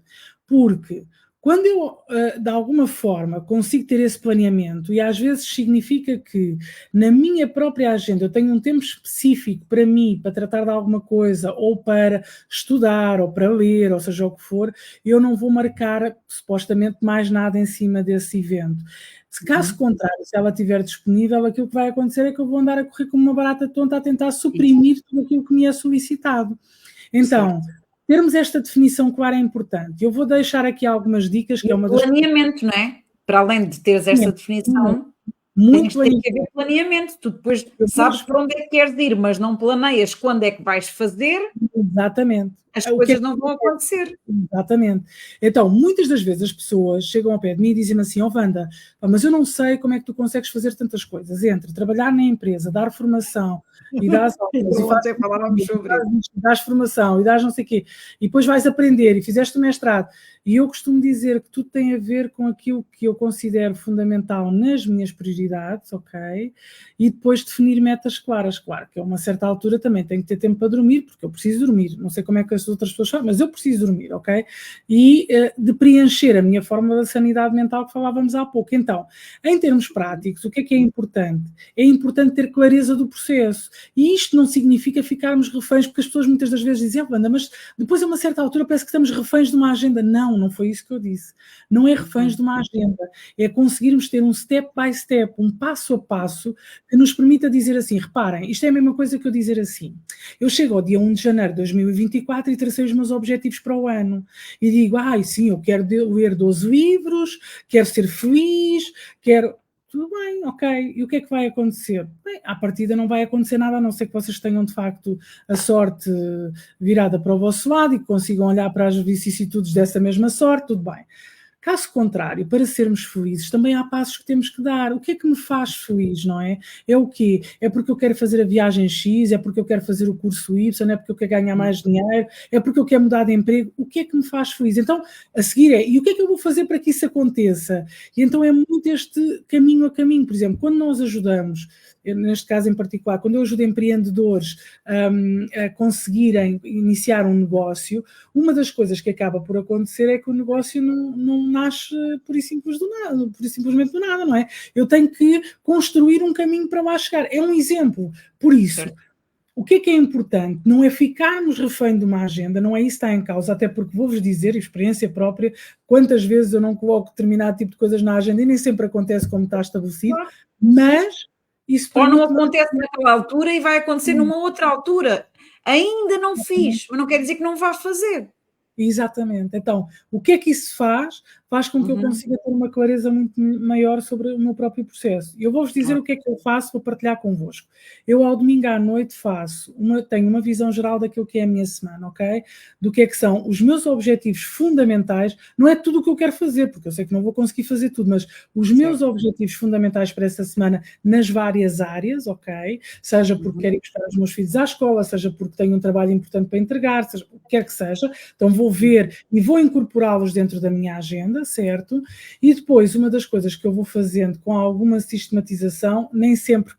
Porque quando eu, de alguma forma, consigo ter esse planeamento, e às vezes significa que na minha própria agenda eu tenho um tempo específico para mim, para tratar de alguma coisa, ou para estudar, ou para ler, ou seja o que for, eu não vou marcar, supostamente, mais nada em cima desse evento. Se caso contrário, se ela estiver disponível, aquilo que vai acontecer é que eu vou andar a correr como uma barata tonta a tentar suprimir tudo aquilo que me é solicitado. Então, termos esta definição clara é importante. Eu vou deixar aqui algumas dicas, que é uma das... Planeamento, não é? Para além de teres essa definição, muito tens que haver planeamento. Tu depois sabes para onde é que queres ir, mas não planeias quando é que vais fazer. Exatamente. As coisas não vão acontecer. Exatamente. Então, muitas das vezes as pessoas chegam ao pé de mim e dizem-me assim: ó Wanda, mas eu não sei como é que tu consegues fazer tantas coisas. Entre trabalhar na empresa, dar formação e dar dás formação e dás não sei o quê, e depois vais aprender e fizeste o mestrado. E eu costumo dizer que tudo tem a ver com aquilo que eu considero fundamental nas minhas prioridades, ok? E depois definir metas claras. Claro que a uma certa altura também tenho que ter tempo para dormir, porque eu preciso dormir. Não sei como é que as outras pessoas sabem, mas eu preciso dormir, ok? E de preencher a minha fórmula da sanidade mental que falávamos há pouco. Então, em termos práticos, o que é importante? É importante ter clareza do processo. E isto não significa ficarmos reféns, porque as pessoas muitas das vezes dizem: Wanda, mas depois a uma certa altura parece que estamos reféns de uma agenda. Não foi isso que eu disse. Não é reféns de uma agenda. É conseguirmos ter um step by step, um passo a passo, que nos permita dizer assim: reparem, isto é a mesma coisa que eu dizer assim. Eu chego ao dia 1 de janeiro de 2024 e tracei os meus objetivos para o ano. E digo: sim, eu quero ler 12 livros, quero ser feliz, quero... Tudo bem, ok. E o que é que vai acontecer? Bem, à partida não vai acontecer nada, a não ser que vocês tenham, de facto, a sorte virada para o vosso lado e que consigam olhar para as vicissitudes dessa mesma sorte, tudo bem. Caso contrário, para sermos felizes, também há passos que temos que dar. O que é que me faz feliz, não é? É o quê? É porque eu quero fazer a viagem X, é porque eu quero fazer o curso Y, é porque eu quero ganhar mais dinheiro, é porque eu quero mudar de emprego. O que é que me faz feliz? Então, a seguir e o que é que eu vou fazer para que isso aconteça? E então é muito este caminho a caminho. Por exemplo, quando nós ajudamos, neste caso em particular, quando eu ajudo empreendedores a conseguirem iniciar um negócio, uma das coisas que acaba por acontecer é que o negócio não nasce por simplesmente do nada, não é? Eu tenho que construir um caminho para lá chegar. É um exemplo. Por isso, o que é importante? Não é ficarmos refém de uma agenda, não é isso que está em causa, até porque vou-vos dizer, experiência própria, quantas vezes eu não coloco determinado tipo de coisas na agenda e nem sempre acontece como está estabelecido, mas isso... Ou não acontece naquela altura e vai acontecer numa outra altura. Ainda não fiz, mas não quer dizer que não vá fazer. Exatamente. Então, o que é que isso faz? Faz com que eu consiga ter uma clareza muito maior sobre o meu próprio processo. Eu vou-vos dizer o que é que eu faço, vou partilhar convosco. Eu, ao domingo à noite, tenho uma visão geral daquilo que é a minha semana, ok? Do que é que são os meus objetivos fundamentais. Não é tudo o que eu quero fazer, porque eu sei que não vou conseguir fazer tudo, mas os meus objetivos fundamentais para essa semana nas várias áreas, ok? Seja porque quero ir buscar os meus filhos à escola, seja porque tenho um trabalho importante para entregar, seja o que quer que seja. Então vou ver e vou incorporá-los dentro da minha agenda, certo? E depois, uma das coisas que eu vou fazendo com alguma sistematização, nem sempre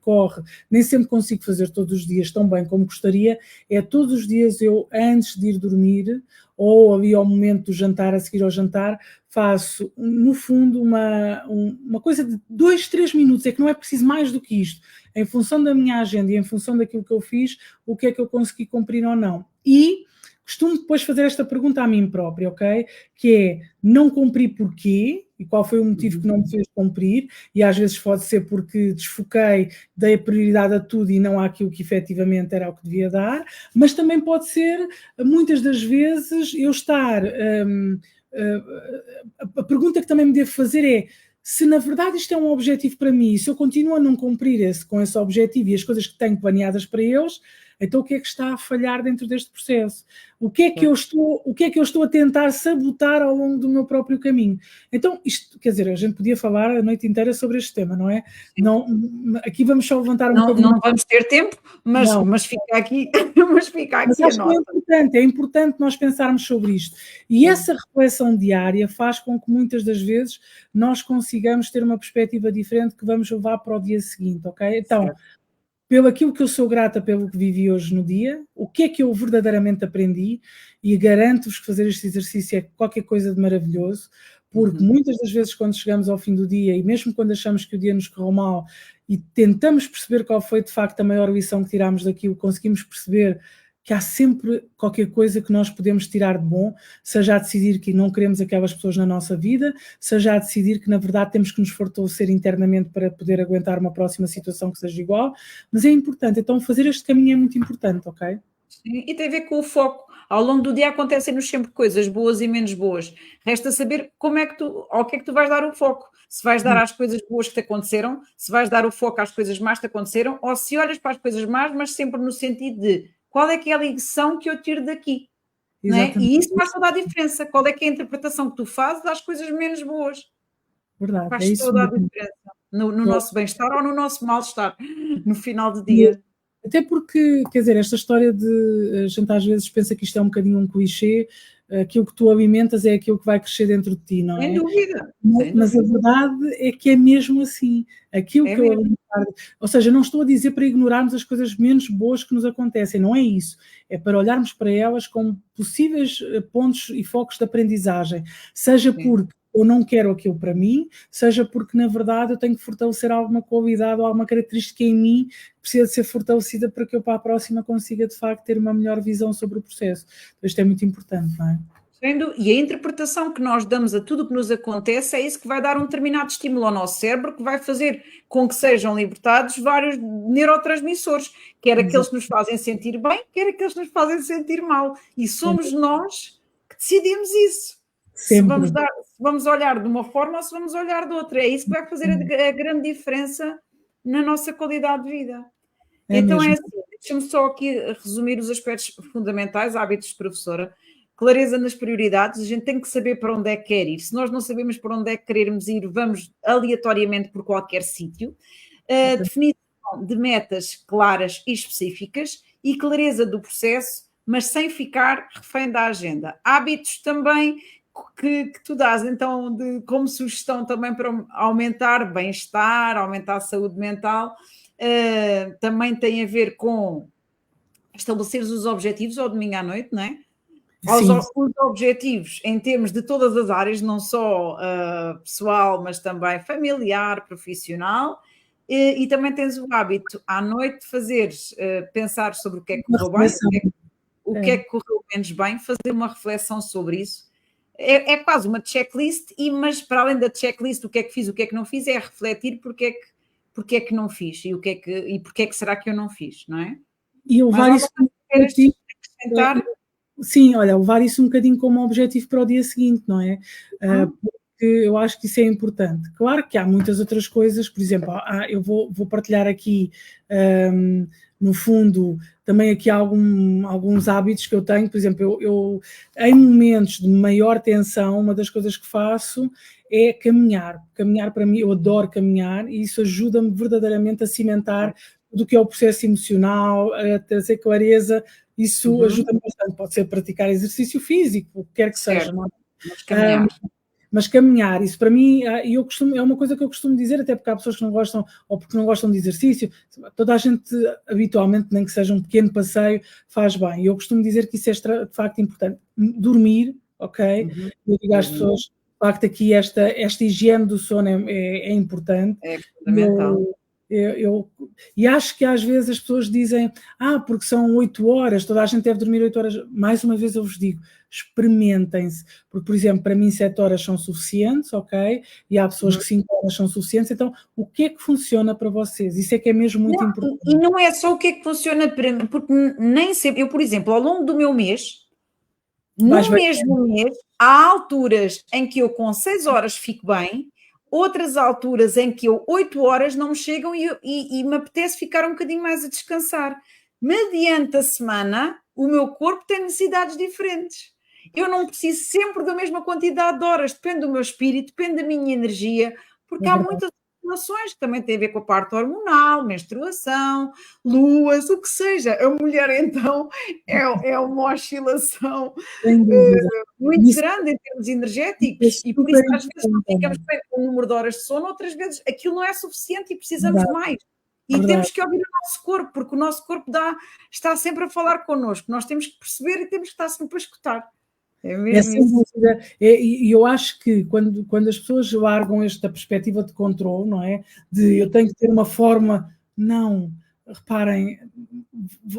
consigo fazer todos os dias tão bem como gostaria, é todos os dias eu, antes de ir dormir, ou ali ao momento do jantar, a seguir ao jantar, faço, no fundo, uma coisa de 2, 3 minutos, é que não é preciso mais do que isto, em função da minha agenda e em função daquilo que eu fiz, o que é que eu consegui cumprir ou não. E costumo depois fazer esta pergunta a mim própria, ok? Que é, não cumpri porquê? e qual foi o motivo que não me fez cumprir, e às vezes pode ser porque desfoquei, dei a prioridade a tudo e não àquilo que efetivamente era o que devia dar, mas também pode ser, muitas das vezes, eu estar... a pergunta que também me devo fazer é: se na verdade isto é um objetivo para mim, e se eu continuo a não cumprir com esse objetivo e as coisas que tenho planeadas para eles, então o que é que está a falhar dentro deste processo? O que é que eu estou a tentar sabotar ao longo do meu próprio caminho? Então, isto, quer dizer, a gente podia falar a noite inteira sobre este tema, não é? Não, aqui vamos só levantar um bocadinho. Não vamos ter tempo, mas fica aqui, mas acho que é importante nós pensarmos sobre isto. E essa reflexão diária faz com que muitas das vezes nós consigamos ter uma perspectiva diferente que vamos levar para o dia seguinte, ok? Então, pelo aquilo que eu sou grata pelo que vivi hoje no dia, o que é que eu verdadeiramente aprendi, e garanto-vos que fazer este exercício é qualquer coisa de maravilhoso, porque muitas das vezes quando chegamos ao fim do dia, e mesmo quando achamos que o dia nos correu mal, e tentamos perceber qual foi de facto a maior lição que tirámos daquilo, conseguimos perceber que há sempre qualquer coisa que nós podemos tirar de bom, seja a decidir que não queremos aquelas pessoas na nossa vida, seja a decidir que na verdade temos que nos fortalecer internamente para poder aguentar uma próxima situação que seja igual, mas é importante, então fazer este caminho é muito importante, ok? Sim, e tem a ver com o foco. Ao longo do dia acontecem-nos sempre coisas boas e menos boas. Resta saber ao que é que tu vais dar o foco. Se vais dar às coisas boas que te aconteceram, se vais dar o foco às coisas más que te aconteceram, ou se olhas para as coisas más, mas sempre no sentido de qual é que é a lição que eu tiro daqui. Não é? E isso faz toda a diferença. Qual é que é a interpretação que tu fazes das coisas menos boas? Verdade, Faz é isso toda a mesmo. diferença no nosso bem-estar ou no nosso mal-estar no final do dia. Até porque, quer dizer, esta história de a gente às vezes pensa que isto é um bocadinho um clichê, aquilo que tu alimentas é aquilo que vai crescer dentro de ti, não é? Sem dúvida. Mas a verdade é que é mesmo assim. Aquilo que eu alimentar, ou seja, não estou a dizer para ignorarmos as coisas menos boas que nos acontecem, não é isso. É para olharmos para elas como possíveis pontos e focos de aprendizagem, seja porque eu não quero aquilo para mim, seja porque na verdade eu tenho que fortalecer alguma qualidade ou alguma característica em mim que precisa de ser fortalecida para que eu para a próxima consiga de facto ter uma melhor visão sobre o processo. Então, isto é muito importante, não é? E a interpretação que nós damos a tudo o que nos acontece é isso que vai dar um determinado estímulo ao nosso cérebro, que vai fazer com que sejam libertados vários neurotransmissores, quer aqueles que nos fazem sentir bem, quer aqueles que nos fazem sentir mal. E somos nós que decidimos isso. Se vamos olhar de uma forma ou se vamos olhar de outra. É isso que vai fazer a grande diferença na nossa qualidade de vida. Então é assim, deixa-me só aqui resumir os aspectos fundamentais, hábitos de professora. Clareza nas prioridades, a gente tem que saber para onde é que quer ir. Se nós não sabemos para onde é que queremos ir, vamos aleatoriamente por qualquer sítio. Definição de metas claras e específicas e clareza do processo, mas sem ficar refém da agenda. Hábitos também que tu dás, então, como sugestão também para aumentar bem-estar, aumentar a saúde mental, também tem a ver com estabelecer os objetivos ao domingo à noite, não é? Os objetivos em termos de todas as áreas, não só pessoal, mas também familiar, profissional, e também tens o hábito à noite de fazeres, pensar sobre o que é que correu bem, o que é que correu menos bem, fazer uma reflexão sobre isso. É quase uma checklist, mas para além da checklist, o que é que fiz, o que é que não fiz, é refletir porque é que não fiz e porque é que será que eu não fiz, não é? E levar isso como objetivo. Sim, olha, levar isso um bocadinho como objetivo para o dia seguinte, não é? Porque eu acho que isso é importante. Claro que há muitas outras coisas, por exemplo, eu vou partilhar aqui, no fundo, também aqui alguns hábitos que eu tenho. Por exemplo, eu em momentos de maior tensão, uma das coisas que faço é caminhar. Caminhar para mim, eu adoro caminhar e isso ajuda-me verdadeiramente a cimentar tudo o que é o processo emocional, a trazer clareza. Isso ajuda-me bastante. Pode ser praticar exercício físico, o que quer que seja. Não é? Mas caminhar, isso para mim, é uma coisa que eu costumo dizer, até porque há pessoas que não gostam, ou porque não gostam de exercício, toda a gente habitualmente, nem que seja um pequeno passeio, faz bem. E eu costumo dizer que isso é de facto importante. Dormir, ok? Eu digo às pessoas, de facto aqui esta higiene do sono é importante. É fundamental. E acho que às vezes as pessoas dizem, porque são 8 horas, toda a gente deve dormir 8 horas. Mais uma vez eu vos digo, experimentem-se, porque, por exemplo, para mim 7 horas são suficientes, ok? E há pessoas que 5 horas são suficientes, então o que é que funciona para vocês? Isso é que é mesmo muito importante. E não é só o que é que funciona para mim, porque nem sempre, eu, por exemplo, ao longo do meu mês, no mesmo mês, há alturas em que eu com 6 horas fico bem, outras alturas em que eu 8 horas não me chegam e me apetece ficar um bocadinho mais a descansar. Mediante a semana, o meu corpo tem necessidades diferentes. Eu não preciso sempre da mesma quantidade de horas, depende do meu espírito, depende da minha energia, porque há muitas relações que também têm a ver com a parte hormonal, menstruação, luas, o que seja. A mulher, então, é uma oscilação muito grande em termos energéticos e por isso às vezes não ficamos bem com o número de horas de sono, outras vezes aquilo não é suficiente e precisamos de mais. E temos que ouvir o nosso corpo, porque o nosso corpo está sempre a falar connosco. Nós temos que perceber e temos que estar sempre a escutar. É mesmo isso. E eu acho que quando as pessoas largam esta perspectiva de controle, não é? De eu tenho que ter uma forma. Não, reparem,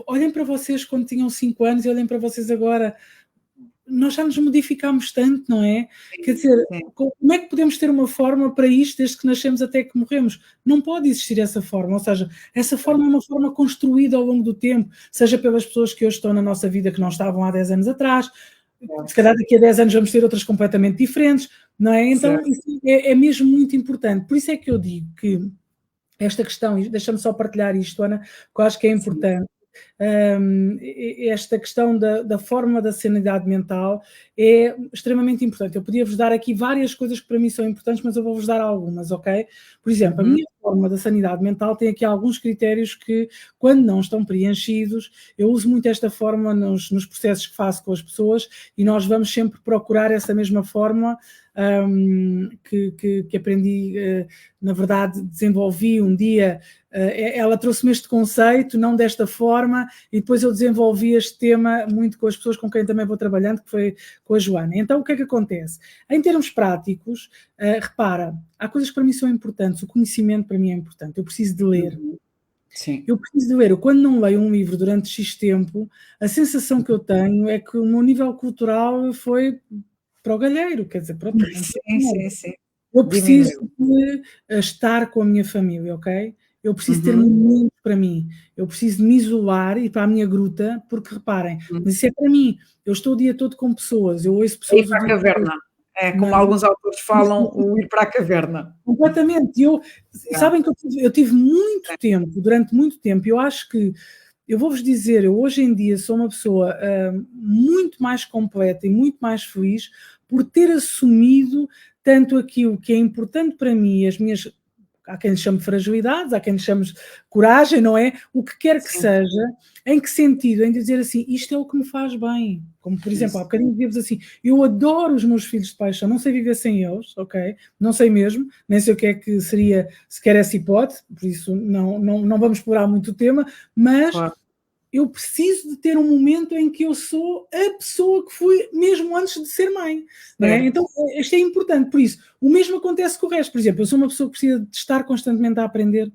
olhem para vocês quando tinham 5 anos e olhem para vocês agora. Nós já nos modificámos tanto, não é? Quer dizer, como é que podemos ter uma forma para isto desde que nascemos até que morremos? Não pode existir essa forma, ou seja, essa forma é uma forma construída ao longo do tempo, seja pelas pessoas que hoje estão na nossa vida que não estavam há 10 anos atrás, se calhar daqui a 10 anos vamos ter outras completamente diferentes, não é? Então isso é mesmo muito importante. Por isso é que eu digo que esta questão, deixa-me só partilhar isto, Ana, que eu acho que é importante. Esta questão da forma da sanidade mental é extremamente importante. Eu podia vos dar aqui várias coisas que para mim são importantes, mas eu vou-vos dar algumas, ok? Por exemplo, a minha forma da sanidade mental tem aqui alguns critérios que, quando não estão preenchidos, eu uso muito esta forma nos processos que faço com as pessoas e nós vamos sempre procurar essa mesma forma que aprendi, na verdade, desenvolvi um dia. Ela trouxe-me este conceito, não desta forma, e depois eu desenvolvi este tema muito com as pessoas com quem também vou trabalhando, que foi com a Joana. Então, o que é que acontece? Em termos práticos, repara, há coisas que para mim são importantes, o conhecimento para mim é importante, eu preciso de ler. Sim. Eu preciso de ler. Eu, quando não leio um livro durante X tempo, a sensação que eu tenho é que o meu nível cultural foi para o galheiro, quer dizer, pronto. Sim. Eu preciso de estar com a minha família, ok? Eu preciso ter momento para mim, eu preciso de me isolar e ir para a minha gruta, porque reparem, mas isso é para mim, eu estou o dia todo com pessoas, eu ouço pessoas... Ir para a caverna, como alguns autores falam, o ir para a caverna. Completamente, sabem que eu tive muito tempo, durante muito tempo, eu acho que, eu vou-vos dizer, eu hoje em dia sou uma pessoa muito mais completa e muito mais feliz por ter assumido tanto aquilo que é importante para mim, as minhas... Há quem lhe chame fragilidades, há quem lhe chame coragem, não é? O que quer que seja, em que sentido? Em dizer assim, isto é o que me faz bem. Como, por exemplo, há bocadinho dizia-vos assim, eu adoro os meus filhos de paixão, não sei viver sem eles, ok? Não sei mesmo, nem sei o que é que seria sequer essa hipótese, por isso não vamos explorar muito o tema, mas... Claro. Eu preciso de ter um momento em que eu sou a pessoa que fui mesmo antes de ser mãe, não é? Então, isto é importante, por isso, o mesmo acontece com o resto. Por exemplo, eu sou uma pessoa que precisa de estar constantemente a aprender.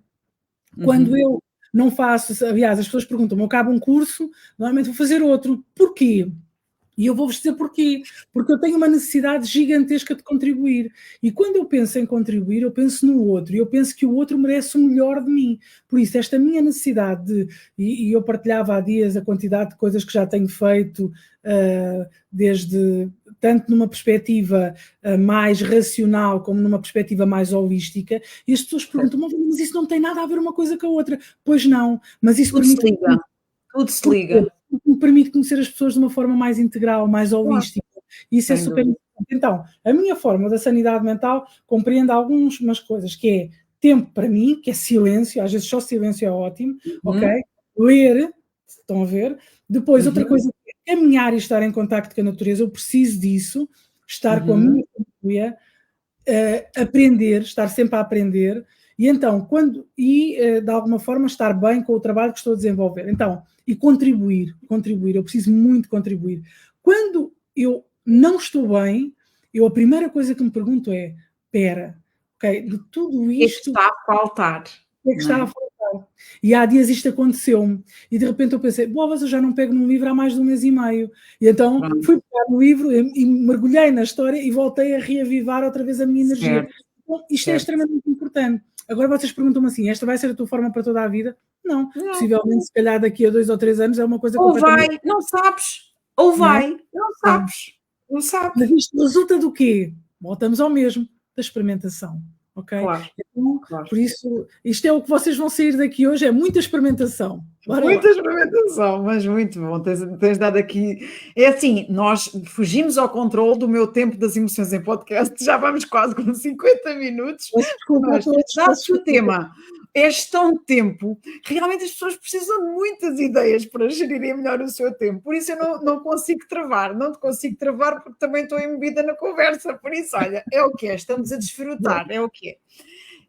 Quando eu não faço, aliás, as pessoas perguntam-me, eu acabo um curso, normalmente vou fazer outro. Porquê? E eu vou-vos dizer porquê. Porque eu tenho uma necessidade gigantesca de contribuir. E quando eu penso em contribuir, eu penso no outro. E eu penso que o outro merece o melhor de mim. Por isso, esta minha necessidade de... E eu partilhava há dias a quantidade de coisas que já tenho feito, desde... tanto numa perspectiva mais racional como numa perspectiva mais holística. E as pessoas perguntam, mas isso não tem nada a ver uma coisa com a outra. Pois não. Mas isso tudo se liga. Tudo se liga. Me permite conhecer as pessoas de uma forma mais integral, mais holística. Isso é super importante. Então, a minha forma da sanidade mental compreende algumas coisas, que é tempo para mim, que é silêncio, às vezes só silêncio é ótimo, ok? Ler, estão a ver? Depois, outra coisa é caminhar e estar em contacto com a natureza, eu preciso disso, estar com a minha família, aprender, estar sempre a aprender, e então, de alguma forma estar bem com o trabalho que estou a desenvolver. Então, e contribuir, eu preciso muito contribuir. Quando eu não estou bem, a primeira coisa que me pergunto é, espera, ok, de tudo isto... O que está a faltar? que é que está a faltar. E há dias isto aconteceu-me. E de repente eu pensei, mas eu já não pego num livro há mais de 1 mês e meio. E então fui pegar no livro e mergulhei na história e voltei a reavivar outra vez a minha energia. Então, isto é extremamente importante. Agora vocês perguntam-me assim, esta vai ser a tua forma para toda a vida? Não. Possivelmente, se calhar daqui a 2 ou 3 anos é uma coisa completamente... Ou vai, não sabes. Ou vai, não sabes. Não sabes. Mas isto resulta do quê? Voltamos ao mesmo, da experimentação. Ok? Claro, então, por isso, isto é o que vocês vão sair daqui hoje, é muita experimentação. Muita experimentação, mas muito bom, tens dado aqui... É assim, nós fugimos ao controle do meu tempo das emoções em podcast, já vamos quase com 50 minutos, mas dado-se o tema, é gestão de tempo, realmente as pessoas precisam de muitas ideias para gerirem melhor o seu tempo, por isso eu não consigo travar, não te consigo travar porque também estou embebida na conversa, por isso, olha, é o que é, estamos a desfrutar, é o que é.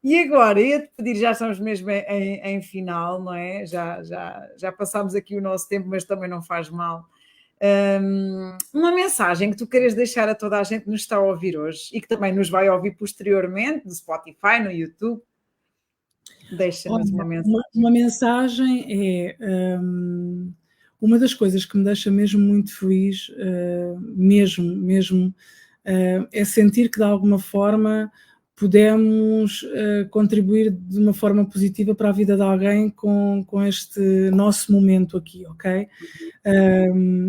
E agora, ia-te pedir, já estamos mesmo em final, não é? Já passámos aqui o nosso tempo, mas também não faz mal. Uma mensagem que tu queres deixar a toda a gente que nos está a ouvir hoje e que também nos vai ouvir posteriormente, no Spotify, no YouTube. Deixa-nos uma mensagem. Uma mensagem é... uma das coisas que me deixa mesmo muito feliz, mesmo, é sentir que de alguma forma podemos contribuir de uma forma positiva para a vida de alguém com este nosso momento aqui, ok?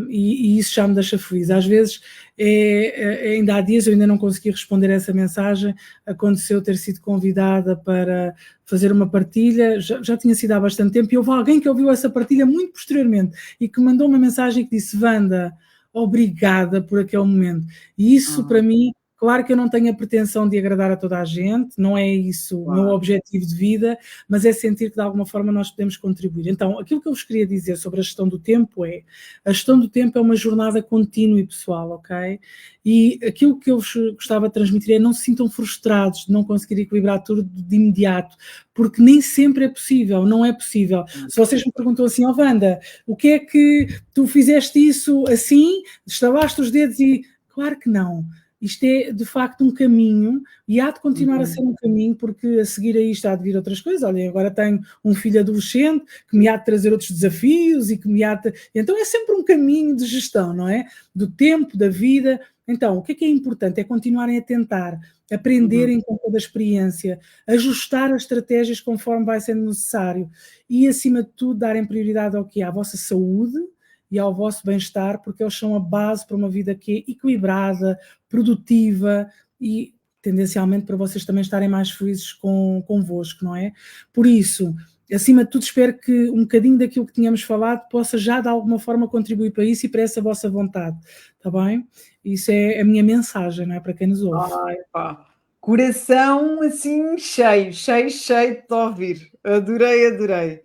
E isso já me deixa feliz. Às vezes, ainda há dias eu ainda não consegui responder a essa mensagem, aconteceu ter sido convidada para fazer uma partilha, já tinha sido há bastante tempo, e houve alguém que ouviu essa partilha muito posteriormente e que mandou uma mensagem que disse: Wanda, obrigada por aquele momento. E isso para mim... Claro que eu não tenho a pretensão de agradar a toda a gente, não é isso o meu objetivo de vida, mas é sentir que de alguma forma nós podemos contribuir. Então, aquilo que eu vos queria dizer sobre a gestão do tempo é, a gestão do tempo é uma jornada contínua e pessoal, ok? E aquilo que eu vos gostava de transmitir é não se sintam frustrados de não conseguir equilibrar tudo de imediato, porque nem sempre é possível, não é possível. Se vocês me perguntam assim, Wanda, o que é que tu fizeste isso assim, estalaste os dedos e... Claro que não. Isto é, de facto, um caminho e há de continuar a ser um caminho, porque a seguir a isto há de vir outras coisas. Olha, agora tenho um filho adolescente que me há de trazer outros desafios e que me há de... Então é sempre um caminho de gestão, não é? Do tempo, da vida. Então, o que é importante? É continuarem a tentar, aprenderem com toda a experiência, ajustar as estratégias conforme vai sendo necessário e, acima de tudo, darem prioridade ao que é a vossa saúde e ao vosso bem-estar, porque eles são a base para uma vida que é equilibrada, produtiva e tendencialmente para vocês também estarem mais felizes convosco, não é? Por isso, acima de tudo, espero que um bocadinho daquilo que tínhamos falado possa já de alguma forma contribuir para isso e para essa vossa vontade, está bem? Isso é a minha mensagem, não é? Para quem nos ouve. Ai, pá. Coração assim cheio de te ouvir. Adorei.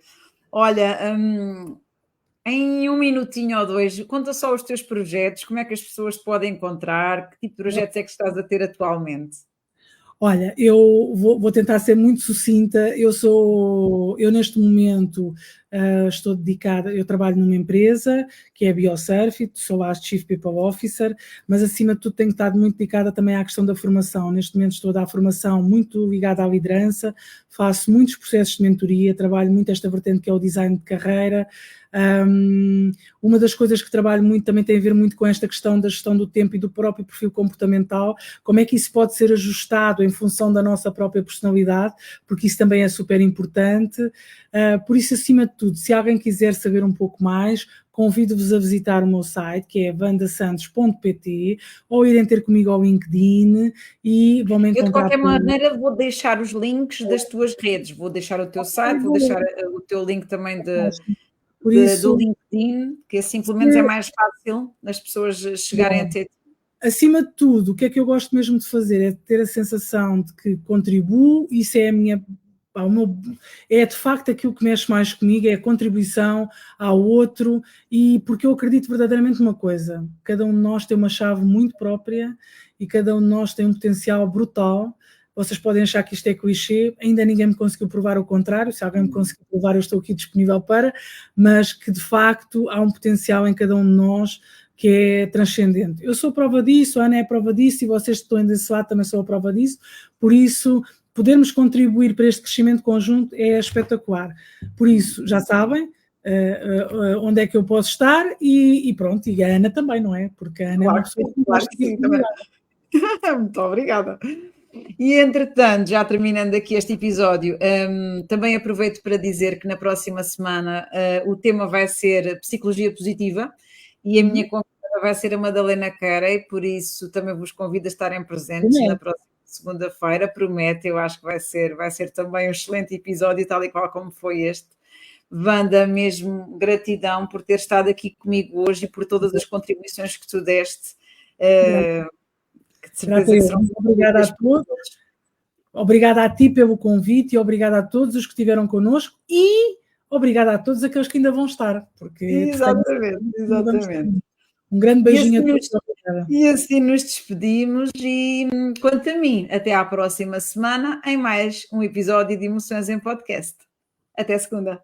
Olha, em 1 minutinho ou 2, conta só os teus projetos, como é que as pessoas te podem encontrar, que tipo de projetos é que estás a ter atualmente? Olha, eu vou tentar ser muito sucinta. Eu neste momento estou dedicada, eu trabalho numa empresa que é a BioSurf, sou lá Chief People Officer, mas acima de tudo tenho estado muito dedicada também à questão da formação. Neste momento estou a dar formação muito ligada à liderança, faço muitos processos de mentoria, trabalho muito esta vertente que é o design de carreira. Uma das coisas que trabalho muito também tem a ver muito com esta questão da gestão do tempo e do próprio perfil comportamental, como é que isso pode ser ajustado em função da nossa própria personalidade, porque isso também é super importante. Por isso, acima de tudo, se alguém quiser saber um pouco mais, convido-vos a visitar o meu site, que é wandasantos.pt, ou irem ter comigo ao LinkedIn e vão-me encontrar. Eu, de qualquer maneira, vou deixar os links das tuas redes, vou deixar o teu site, vou deixar o teu link também do LinkedIn, que assim pelo menos é mais fácil as pessoas chegarem a ter. Acima de tudo, o que é que eu gosto mesmo de fazer é ter a sensação de que contribuo, isso é a minha... é de facto aquilo que mexe mais comigo, é a contribuição ao outro, e porque eu acredito verdadeiramente numa coisa: cada um de nós tem uma chave muito própria e cada um de nós tem um potencial brutal. Vocês podem achar que isto é clichê, ainda ninguém me conseguiu provar o contrário. Se alguém me conseguir provar, eu estou aqui disponível para, mas que de facto há um potencial em cada um de nós que é transcendente. Eu sou a prova disso, a Ana é a prova disso e vocês que estão desse lado também são a prova disso. Por isso, podermos contribuir para este crescimento conjunto é espetacular. Por isso, já sabem onde é que eu posso estar e pronto, e a Ana também, não é? Porque a Ana é uma pessoa que claro que sim, também. Muito obrigada. E entretanto, já terminando aqui este episódio, também aproveito para dizer que na próxima semana o tema vai ser Psicologia Positiva e a minha convidada vai ser a Madalena Carey, por isso também vos convido a estarem presentes na próxima segunda-feira. Promete, eu acho que vai ser também um excelente episódio, tal e qual como foi este. Wanda, mesmo gratidão por ter estado aqui comigo hoje e por todas as contribuições que tu deste. Que de certeza que serão... Obrigada a todos. Obrigada a ti pelo convite e obrigada a todos os que estiveram connosco e obrigada a todos aqueles que ainda vão estar. Porque, exatamente. Um grande beijinho a todos. E assim nos despedimos e, quanto a mim, até à próxima semana em mais um episódio de Emoções em Podcast. Até segunda.